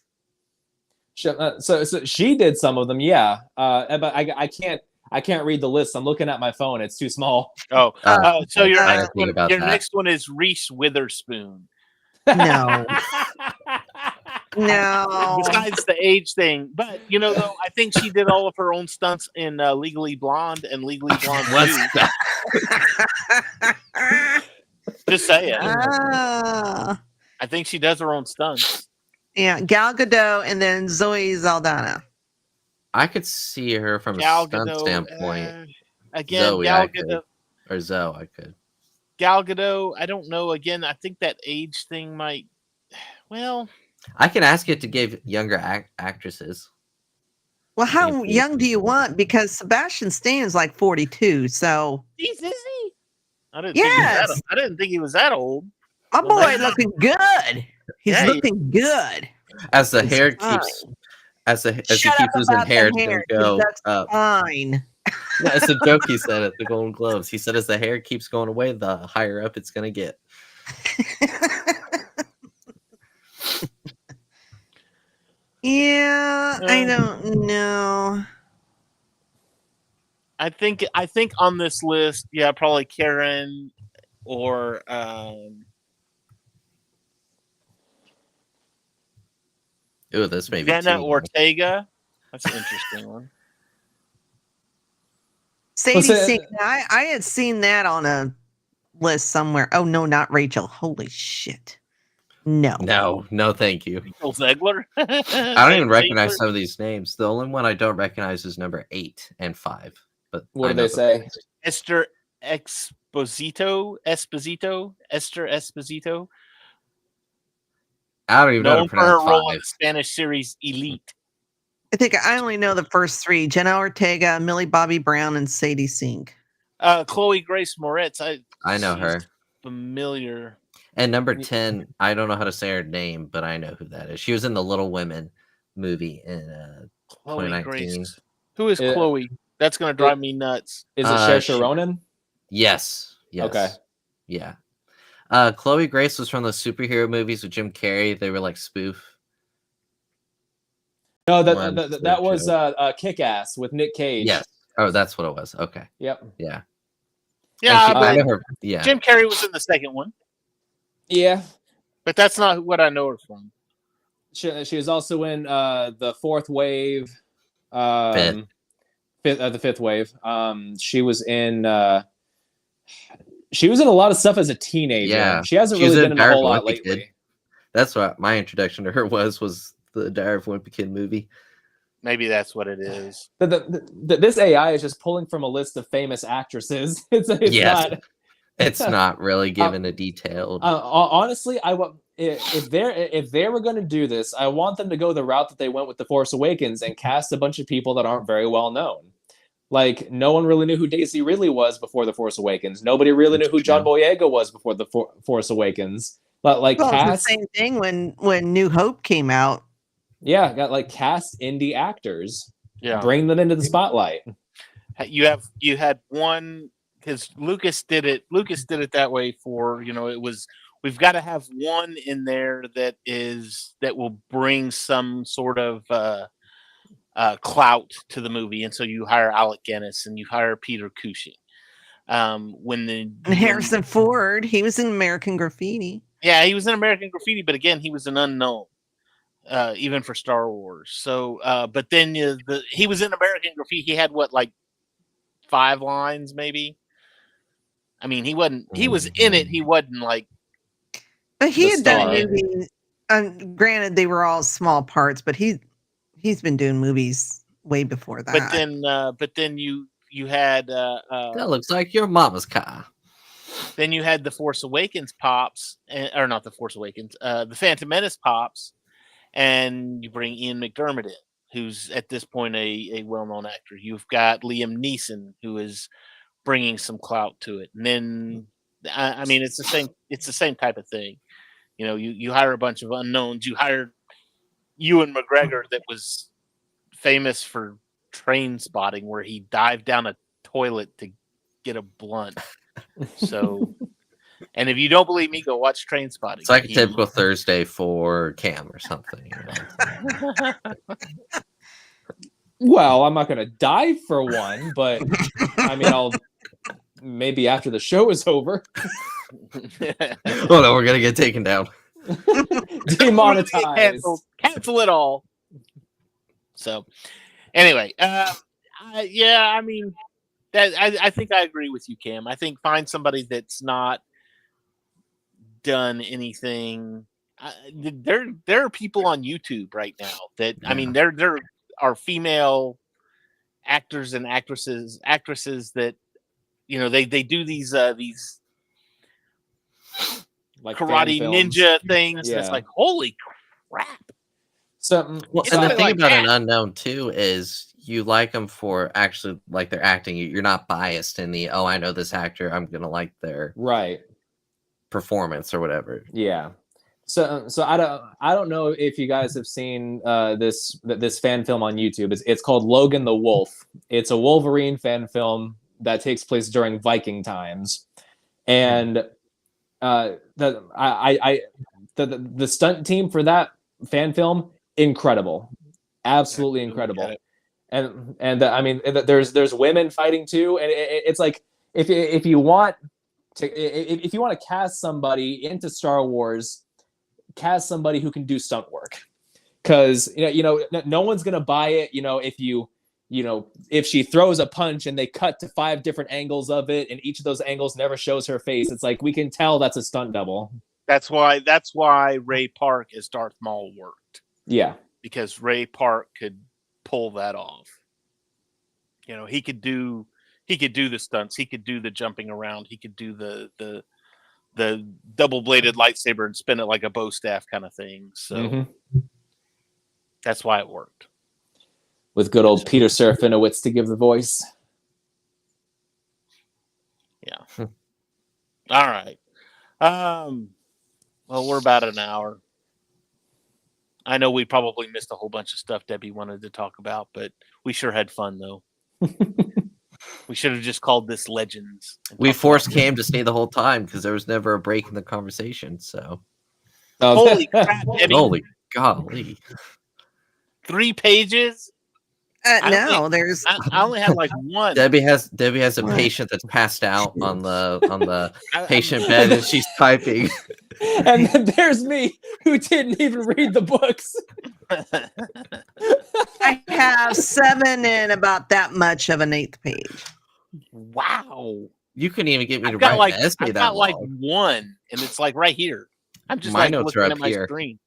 So she did some of them, yeah. But I can't read the list. I'm looking at my phone; it's too small. Oh, so your your next one is Reese Witherspoon. No. No. Besides the age thing, but you know, though, I think she did all of her own stunts in Legally Blonde and Legally Blonde 2. Just saying. I think she does her own stunts. Yeah, Gal Gadot and then Zoe Saldana. I could see her from Gal a stunt Gadot, standpoint. Again, Zoe, Gal I Gadot. could. Or Zoe, I could. Gal Gadot, I don't know. Again, I think that age thing might. Well, I can ask it to give younger actresses. Well, how young do you want? Because Sebastian Stan's like 42, so. Is he? I didn't think he was that old. My boy looking good. He's looking good. As the hair keeps, as he keeps losing hair, it's gonna go up. Fine. Yeah, it's a joke he said at the Golden Globes. He said as the hair keeps going away, the higher up it's gonna get. Yeah, I don't know. I think on this list, yeah, probably Karen or Ooh, this may be Jenna Ortega. That's an interesting one. Sadie Sink. I had seen that on a list somewhere. Oh no, not Rachel. Holy shit. No, thank you. Rachel Zegler. I don't even recognize some of these names. The only one I don't recognize is number 8 and 5. But what do they say? Esther Esposito. Esther Esposito. I don't even know known for her role in the Spanish series Elite. I think I only know the first 3: Jenna Ortega, Millie Bobby Brown, and Sadie Sink. Chloe Grace Moretz. I know her. Familiar. And number 10, I don't know how to say her name, but I know who that is. She was in the Little Women movie in Chloe 2019. Grace. Who is Chloe? That's gonna drive me nuts. Is it Saoirse Ronan? Yes. Okay. Yeah. Chloe Grace was from the superhero movies with Jim Carrey. They were like spoof. No, that was Kick-Ass with Nick Cage. Yes. Oh, that's what it was. Okay. Yep. Yeah. Yeah, I know her. Yeah. Jim Carrey was in the second one. Yeah. But that's not what I know her from. She was also in the Fourth Wave. Fifth. The Fifth Wave. She was in a lot of stuff as a teenager. Yeah. She hasn't really been in a whole lot lately. Kid. That's what my introduction to her was the Diary of a Wimpy Kid movie. Maybe that's what it is. This AI is just pulling from a list of famous actresses. It's not really given a detailed. Honestly, if they were going to do this, I want them to go the route that they went with The Force Awakens and cast a bunch of people that aren't very well known. Like, no one really knew who Daisy Ridley was before The Force Awakens. Nobody really knew who John Boyega was before The Force Awakens. But it's the same thing when New Hope came out. Yeah, got cast indie actors. Yeah, bring them into the spotlight. You had one, because Lucas did it that way for, it was, we've got to have one in there that will bring some sort of clout to the movie, and so you hire Alec Guinness and you hire Peter Cushing. And Harrison Ford, he was in American Graffiti. Yeah, he was in American Graffiti, but again, he was an unknown, even for Star Wars. So, but then he was in American Graffiti. He had 5 lines, maybe. I mean, he wasn't. He was in it. He wasn't like. But he had done movies. Granted, they were all small parts, but he's been doing movies way before that. But then you had. That looks like your mama's car. Then you had the Force Awakens pops, or not the Force Awakens, the Phantom Menace pops, and you bring Ian McDermott in, who's at this point a well-known actor. You've got Liam Neeson, who is bringing some clout to it, and then I mean it's the same type of thing. You hire a bunch of unknowns. You hired Ewan McGregor, that was famous for Train Spotting, where he dived down a toilet to get a blunt. So, and if you don't believe me, go watch Train Spotting. It's like a typical Thursday for Cam or something. Well, I'm not going to dive for one, but I mean, I'll maybe after the show is over. Oh no, we're going to get taken down. Demonetized. Cancel it all. So, anyway, yeah, I mean, I think I agree with you, Cam. I think find somebody that's not done anything. There are people on YouTube right now that I mean, there are female actors and actresses that they do these like karate ninja things. Yeah. That's like, holy crap. So, and the thing about an unknown too is you like them for actually like their acting. You're not biased in the I know this actor, I'm gonna like their performance or whatever. Yeah. So I don't know if you guys have seen this fan film on YouTube. It's called Logan the Wolf. It's a Wolverine fan film that takes place during Viking times, and the stunt team for that fan film, incredible, absolutely incredible. And I mean, there's women fighting too, and it's like if you want to cast somebody into Star Wars, cast somebody who can do stunt work, because no one's gonna buy it. If she throws a punch and they cut to 5 different angles of it, and each of those angles never shows her face, it's like we can tell that's a stunt double. That's why Ray Park as Darth Maul worked. Yeah, because Ray Park could pull that off. He could do the stunts. He could do the jumping around. He could do the double-bladed lightsaber and spin it like a bow staff kind of thing. So that's why it worked. With good old Peter Serafinowicz to give the voice. Yeah. All right. Well, we're about an hour. I know we probably missed a whole bunch of stuff Debbie wanted to talk about, but we sure had fun though. We should have just called this Legends. We forced Cam to stay the whole time because there was never a break in the conversation. So, holy crap, Debbie! Holy golly, 3 pages. No, there's. I only had like 1. Debbie has a patient that's passed out on the patient bed, and she's typing. And then there's me, who didn't even read the books. I have 7 and about that much of an 8th page. Wow! You couldn't even get me to got write an essay I've that got long. like 1, and it's like right here. I'm just My like notes looking are at up my here. screen.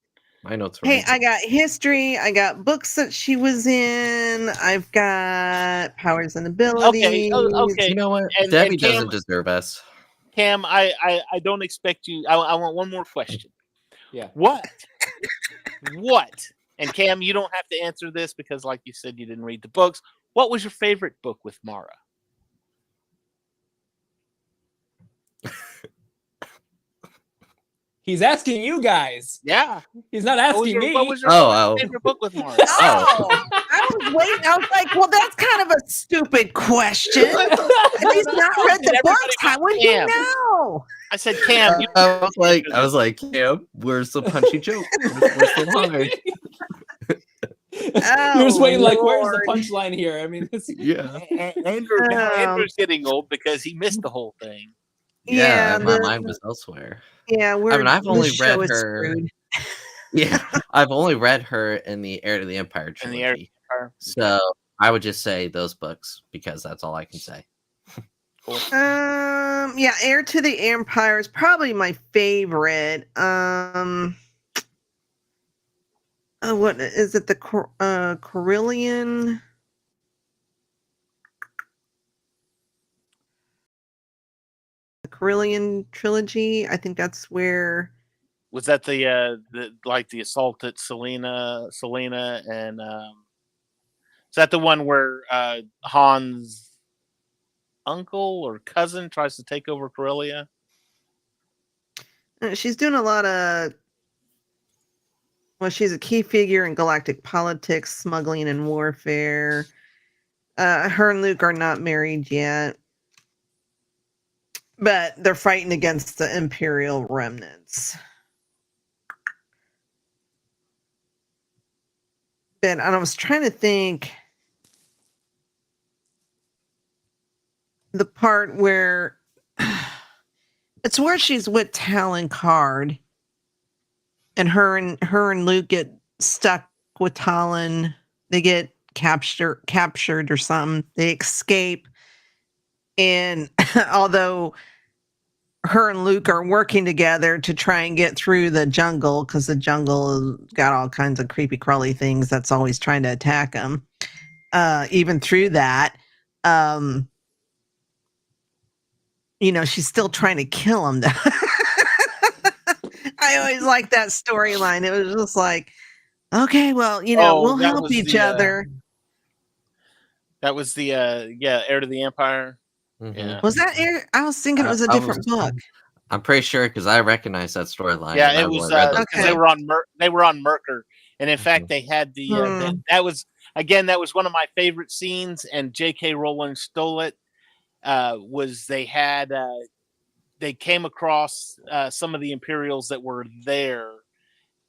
My notes are Hey, right I got history. I got books that she was in. I've got powers and abilities. Okay. You know what? And Debbie Cam, doesn't deserve us. Cam, I don't expect you. I want one more question. Yeah. What? And Cam, you don't have to answer this because, like you said, you didn't read the books. What was your favorite book with Mara? He's asking you guys. Yeah. He's not asking me. What was your favorite book with Mara? I was waiting. I was like, well, that's kind of a stupid question. He's not read the books. How would you know? I said, Cam. I was like, Cam, where's the punchy joke? Where's the line? You're just waiting, like, where's the punchline here? I mean, yeah. Andrew's getting old because he missed the whole thing. Yeah, my mind was elsewhere. Yeah, I've only read her. Screwed. Yeah, I've only read her in the Heir to the Empire trilogy. So I would just say those books because that's all I can say. Cool. Yeah, Heir to the Empire is probably my favorite. What is it? The Carillion. The Carillion trilogy. I think that's where. Was that the assault at Selena, and is that the one where Han's uncle or cousin tries to take over Corellia? She's doing a lot of. Well, she's a key figure in galactic politics, smuggling, and warfare. Her and Luke are not married yet, but they're fighting against the Imperial remnants. And I was trying to think the part where it's where she's with Talon Card, and her and Luke get stuck with Talon. They get captured or something. They escape, and although her and Luke are working together to try and get through the jungle, because the jungle has got all kinds of creepy crawly things that's always trying to attack them. Even through that, she's still trying to kill him. I always liked that storyline. It was just like, okay, well, we'll help each other. That was the Heir to the Empire. Mm-hmm. Yeah. Was that Heir? I was thinking it was a different book. I'm pretty sure because I recognize that storyline. Yeah, it was because they were on Merker, and in fact they had that was one of my favorite scenes, and J.K. Rowling stole it. Was they came across some of the Imperials that were there,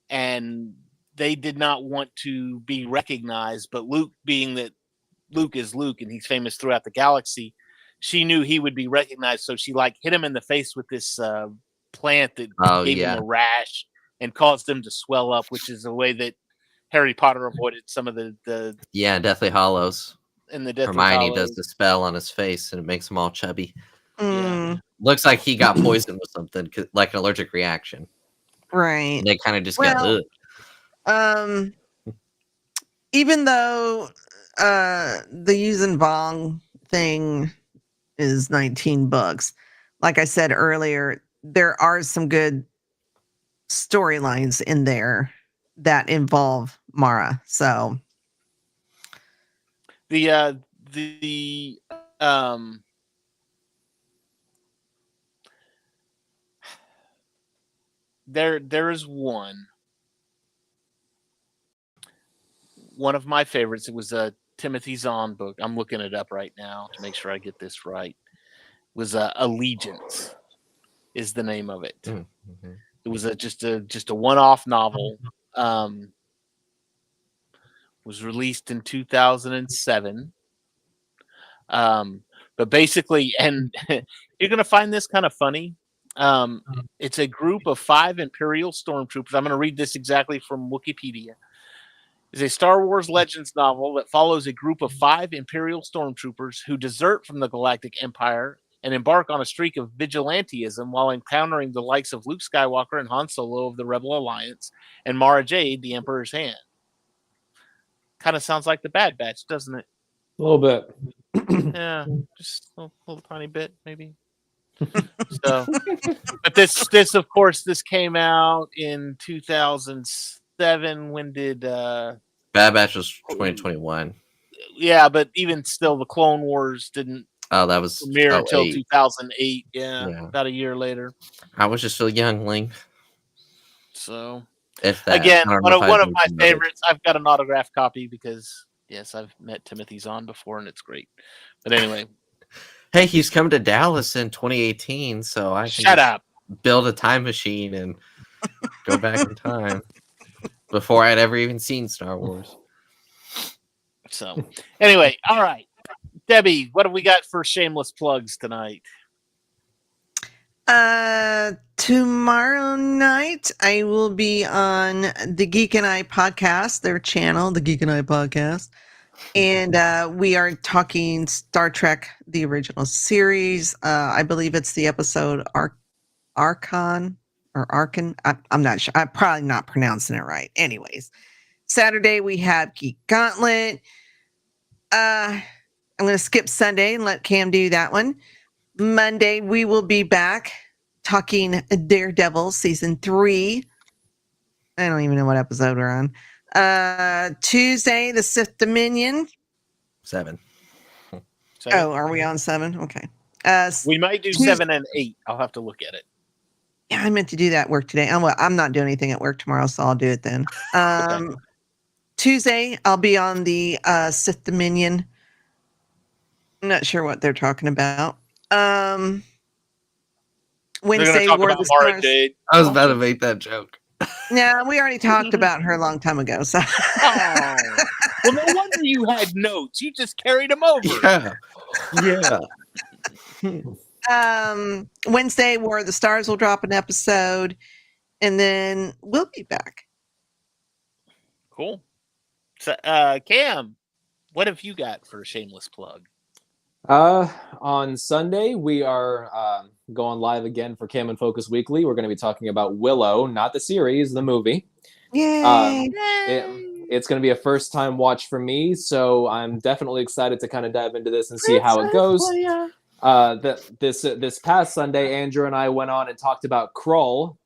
and they did not want to be recognized, but Luke, being that Luke is Luke and he's famous throughout the galaxy, she knew he would be recognized, so she hit him in the face with this plant that gave him a rash and caused him to swell up, which is a way that Harry Potter avoided some of the Deathly Hallows. And the Deathly Hermione Hallows. does the spell on his face and it makes him all chubby. Yeah. Looks like he got poisoned with something, like an allergic reaction. Right. And they kind of just got even though the Yuuzhan Vong thing is 19 books, like I said earlier, there are some good storylines in there that involve Mara. So there is one one of my favorites. It was a Timothy Zahn book. I'm looking it up right now to make sure I get this right. It was Allegiance is the name of it. Mm-hmm. It was just a one-off novel. Was released in 2007. But basically, and you're going to find this kind of funny. It's a group of 5 Imperial stormtroopers. I'm going to read this exactly from Wikipedia. It's a Star Wars Legends novel that follows a group of 5 Imperial stormtroopers who desert from the Galactic Empire and embark on a streak of vigilantism while encountering the likes of Luke Skywalker and Han Solo of the Rebel Alliance and Mara Jade, the Emperor's Hand. Kind of sounds like the Bad Batch, doesn't it? A little bit. Yeah, just a little tiny bit, maybe. So, but this of course, this came out in 2007. When did Bad Batch was 2021? Yeah, but even still, the Clone Wars didn't that was premiere until 2008. Yeah, about a year later. I was just a youngling. So, if that, again, one of my favorites. I've got an autographed copy because yes, I've met Timothy Zahn before, and it's great. But anyway. Hey, he's come to Dallas in 2018, so I can shut up. Build a time machine and go back in time before I'd ever even seen Star Wars. So, anyway, all right, Debbie, what have we got for shameless plugs tonight? Tomorrow night I will be on the Geek and I podcast, their channel, the Geek and I podcast. And we are talking Star Trek, the original series. I believe it's the episode Archon or Archon. I'm not sure. I'm probably not pronouncing it right. Anyways, Saturday we have Geek Gauntlet. I'm going to skip Sunday and let Cam do that one. Monday we will be back talking Daredevil season 3. I don't even know what episode we're on. Tuesday, the Sith Dominion. 7. Oh, are we on 7? Okay. We might do 7 and 8. I'll have to look at it. Yeah, I meant to do that work today. I'm not doing anything at work tomorrow, so I'll do it then. Okay. Tuesday, I'll be on the Sith Dominion. I'm not sure what they're talking about. Wednesday, War of the Stars. Jade. I was about to make that joke. No, we already talked about her a long time ago. So, well, no wonder you had notes. You just carried them over. Yeah. Wednesday, War of the Stars will drop an episode, and then we'll be back. Cool. So, Cam, what have you got for a shameless plug? On Sunday, we are going live again for Cam and Focus Weekly. We're going to be talking about Willow, not the series, the movie. Yay! It's going to be a first-time watch for me, so I'm definitely excited to kind of dive into this and see how it goes. This past Sunday, Andrew and I went on and talked about Krull.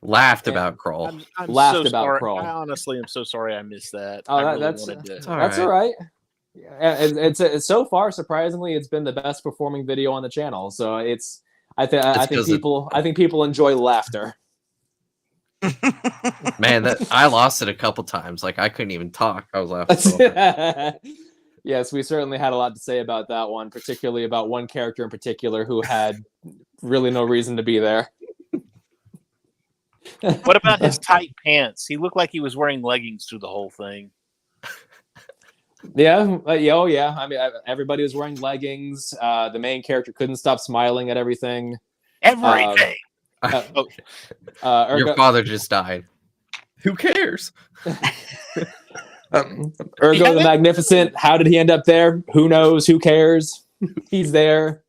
Laughed about Krull. I'm Laughed so about sorry. Krull. I honestly am so sorry I missed that. That's all right. It's so far, surprisingly, it's been the best performing video on the channel. So I think people enjoy laughter. Man, I lost it a couple times. Like I couldn't even talk. I was laughing. Yes, we certainly had a lot to say about that one, particularly about one character in particular who had really no reason to be there. What about his tight pants? He looked like he was wearing leggings through the whole thing. Yeah. I mean, everybody was wearing leggings. The main character couldn't stop smiling at everything. Everything. Your father just died. Who cares? Ergo the Magnificent. How did he end up there? Who knows? Who cares? He's there.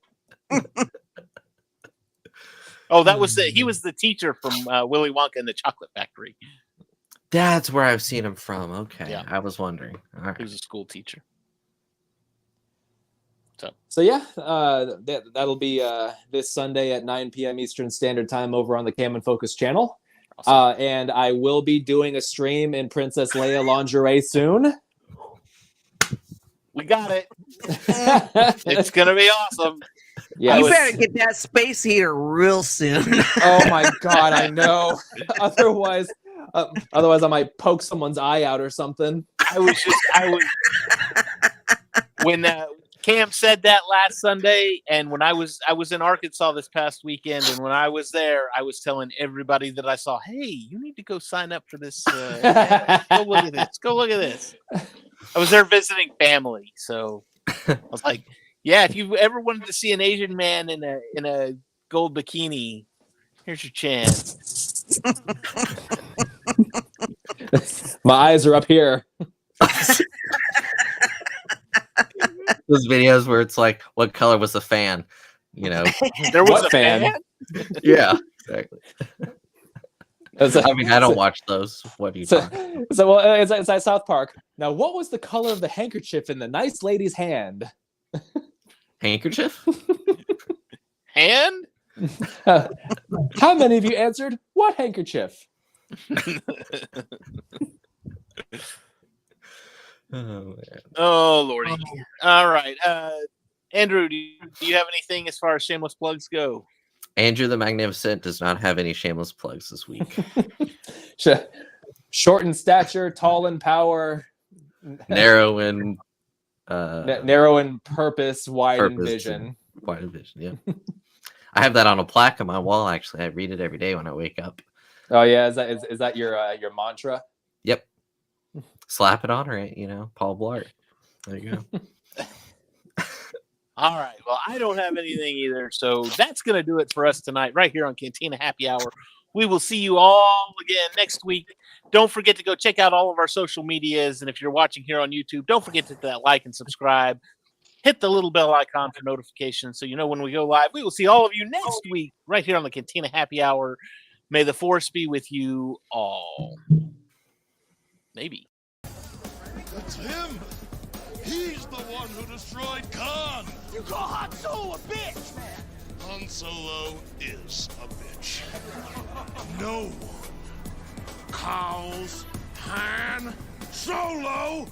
Oh, he was the teacher from Willy Wonka and the Chocolate Factory. That's where I've seen him from. Okay, yeah. I was wondering. All right. He was a school teacher. So yeah, that'll be this Sunday at 9 p.m. Eastern Standard Time over on the Cam and Focus channel. Awesome. And I will be doing a stream in Princess Leia lingerie soon. We got it. It's gonna be awesome. Yeah, you better get that space heater real soon. Oh my god, I know. Otherwise, I might poke someone's eye out or something. I was when Cam said that last Sunday, and when I was in Arkansas this past weekend, and when I was there, I was telling everybody that I saw, hey, you need to go sign up for this. Go look at this. Go look at this. I was there visiting family, so I was like, yeah, if you ever wanted to see an Asian man in a gold bikini, here's your chance. My eyes are up here. Those videos where it's like, what color was the fan? You know, There was What a fan? yeah, exactly. I mean, I don't So- watch those. What are you So, talking? well, it's at South Park. Now, what was the color of the handkerchief in the nice lady's hand? Handkerchief? Hand? How many of you answered what handkerchief? Oh, man. Oh Lordy! All right, Andrew, do you have anything as far as shameless plugs go? Andrew the Magnificent does not have any shameless plugs this week. Short in stature, tall in power, Narrow in narrow in purpose, wide in purpose vision. Wide vision, yeah. I have that on a plaque on my wall. Actually, I read it every day when I wake up. Oh yeah, is that your mantra? Yep. Slap it on her, you know, Paul Blart. There you go. All right. Well, I don't have anything either, so that's going to do it for us tonight, right here on Cantina Happy Hour. We will see you all again next week. Don't forget to go check out all of our social medias, and if you're watching here on YouTube, don't forget to hit that like and subscribe. Hit the little bell icon for notifications so you know when we go live. We will see all of you next week, right here on the Cantina Happy Hour. May the force be with you all. Maybe. That's him! He's the one who destroyed Khan! You call Han Solo a bitch, man! Han Solo is a bitch. No one calls Han Solo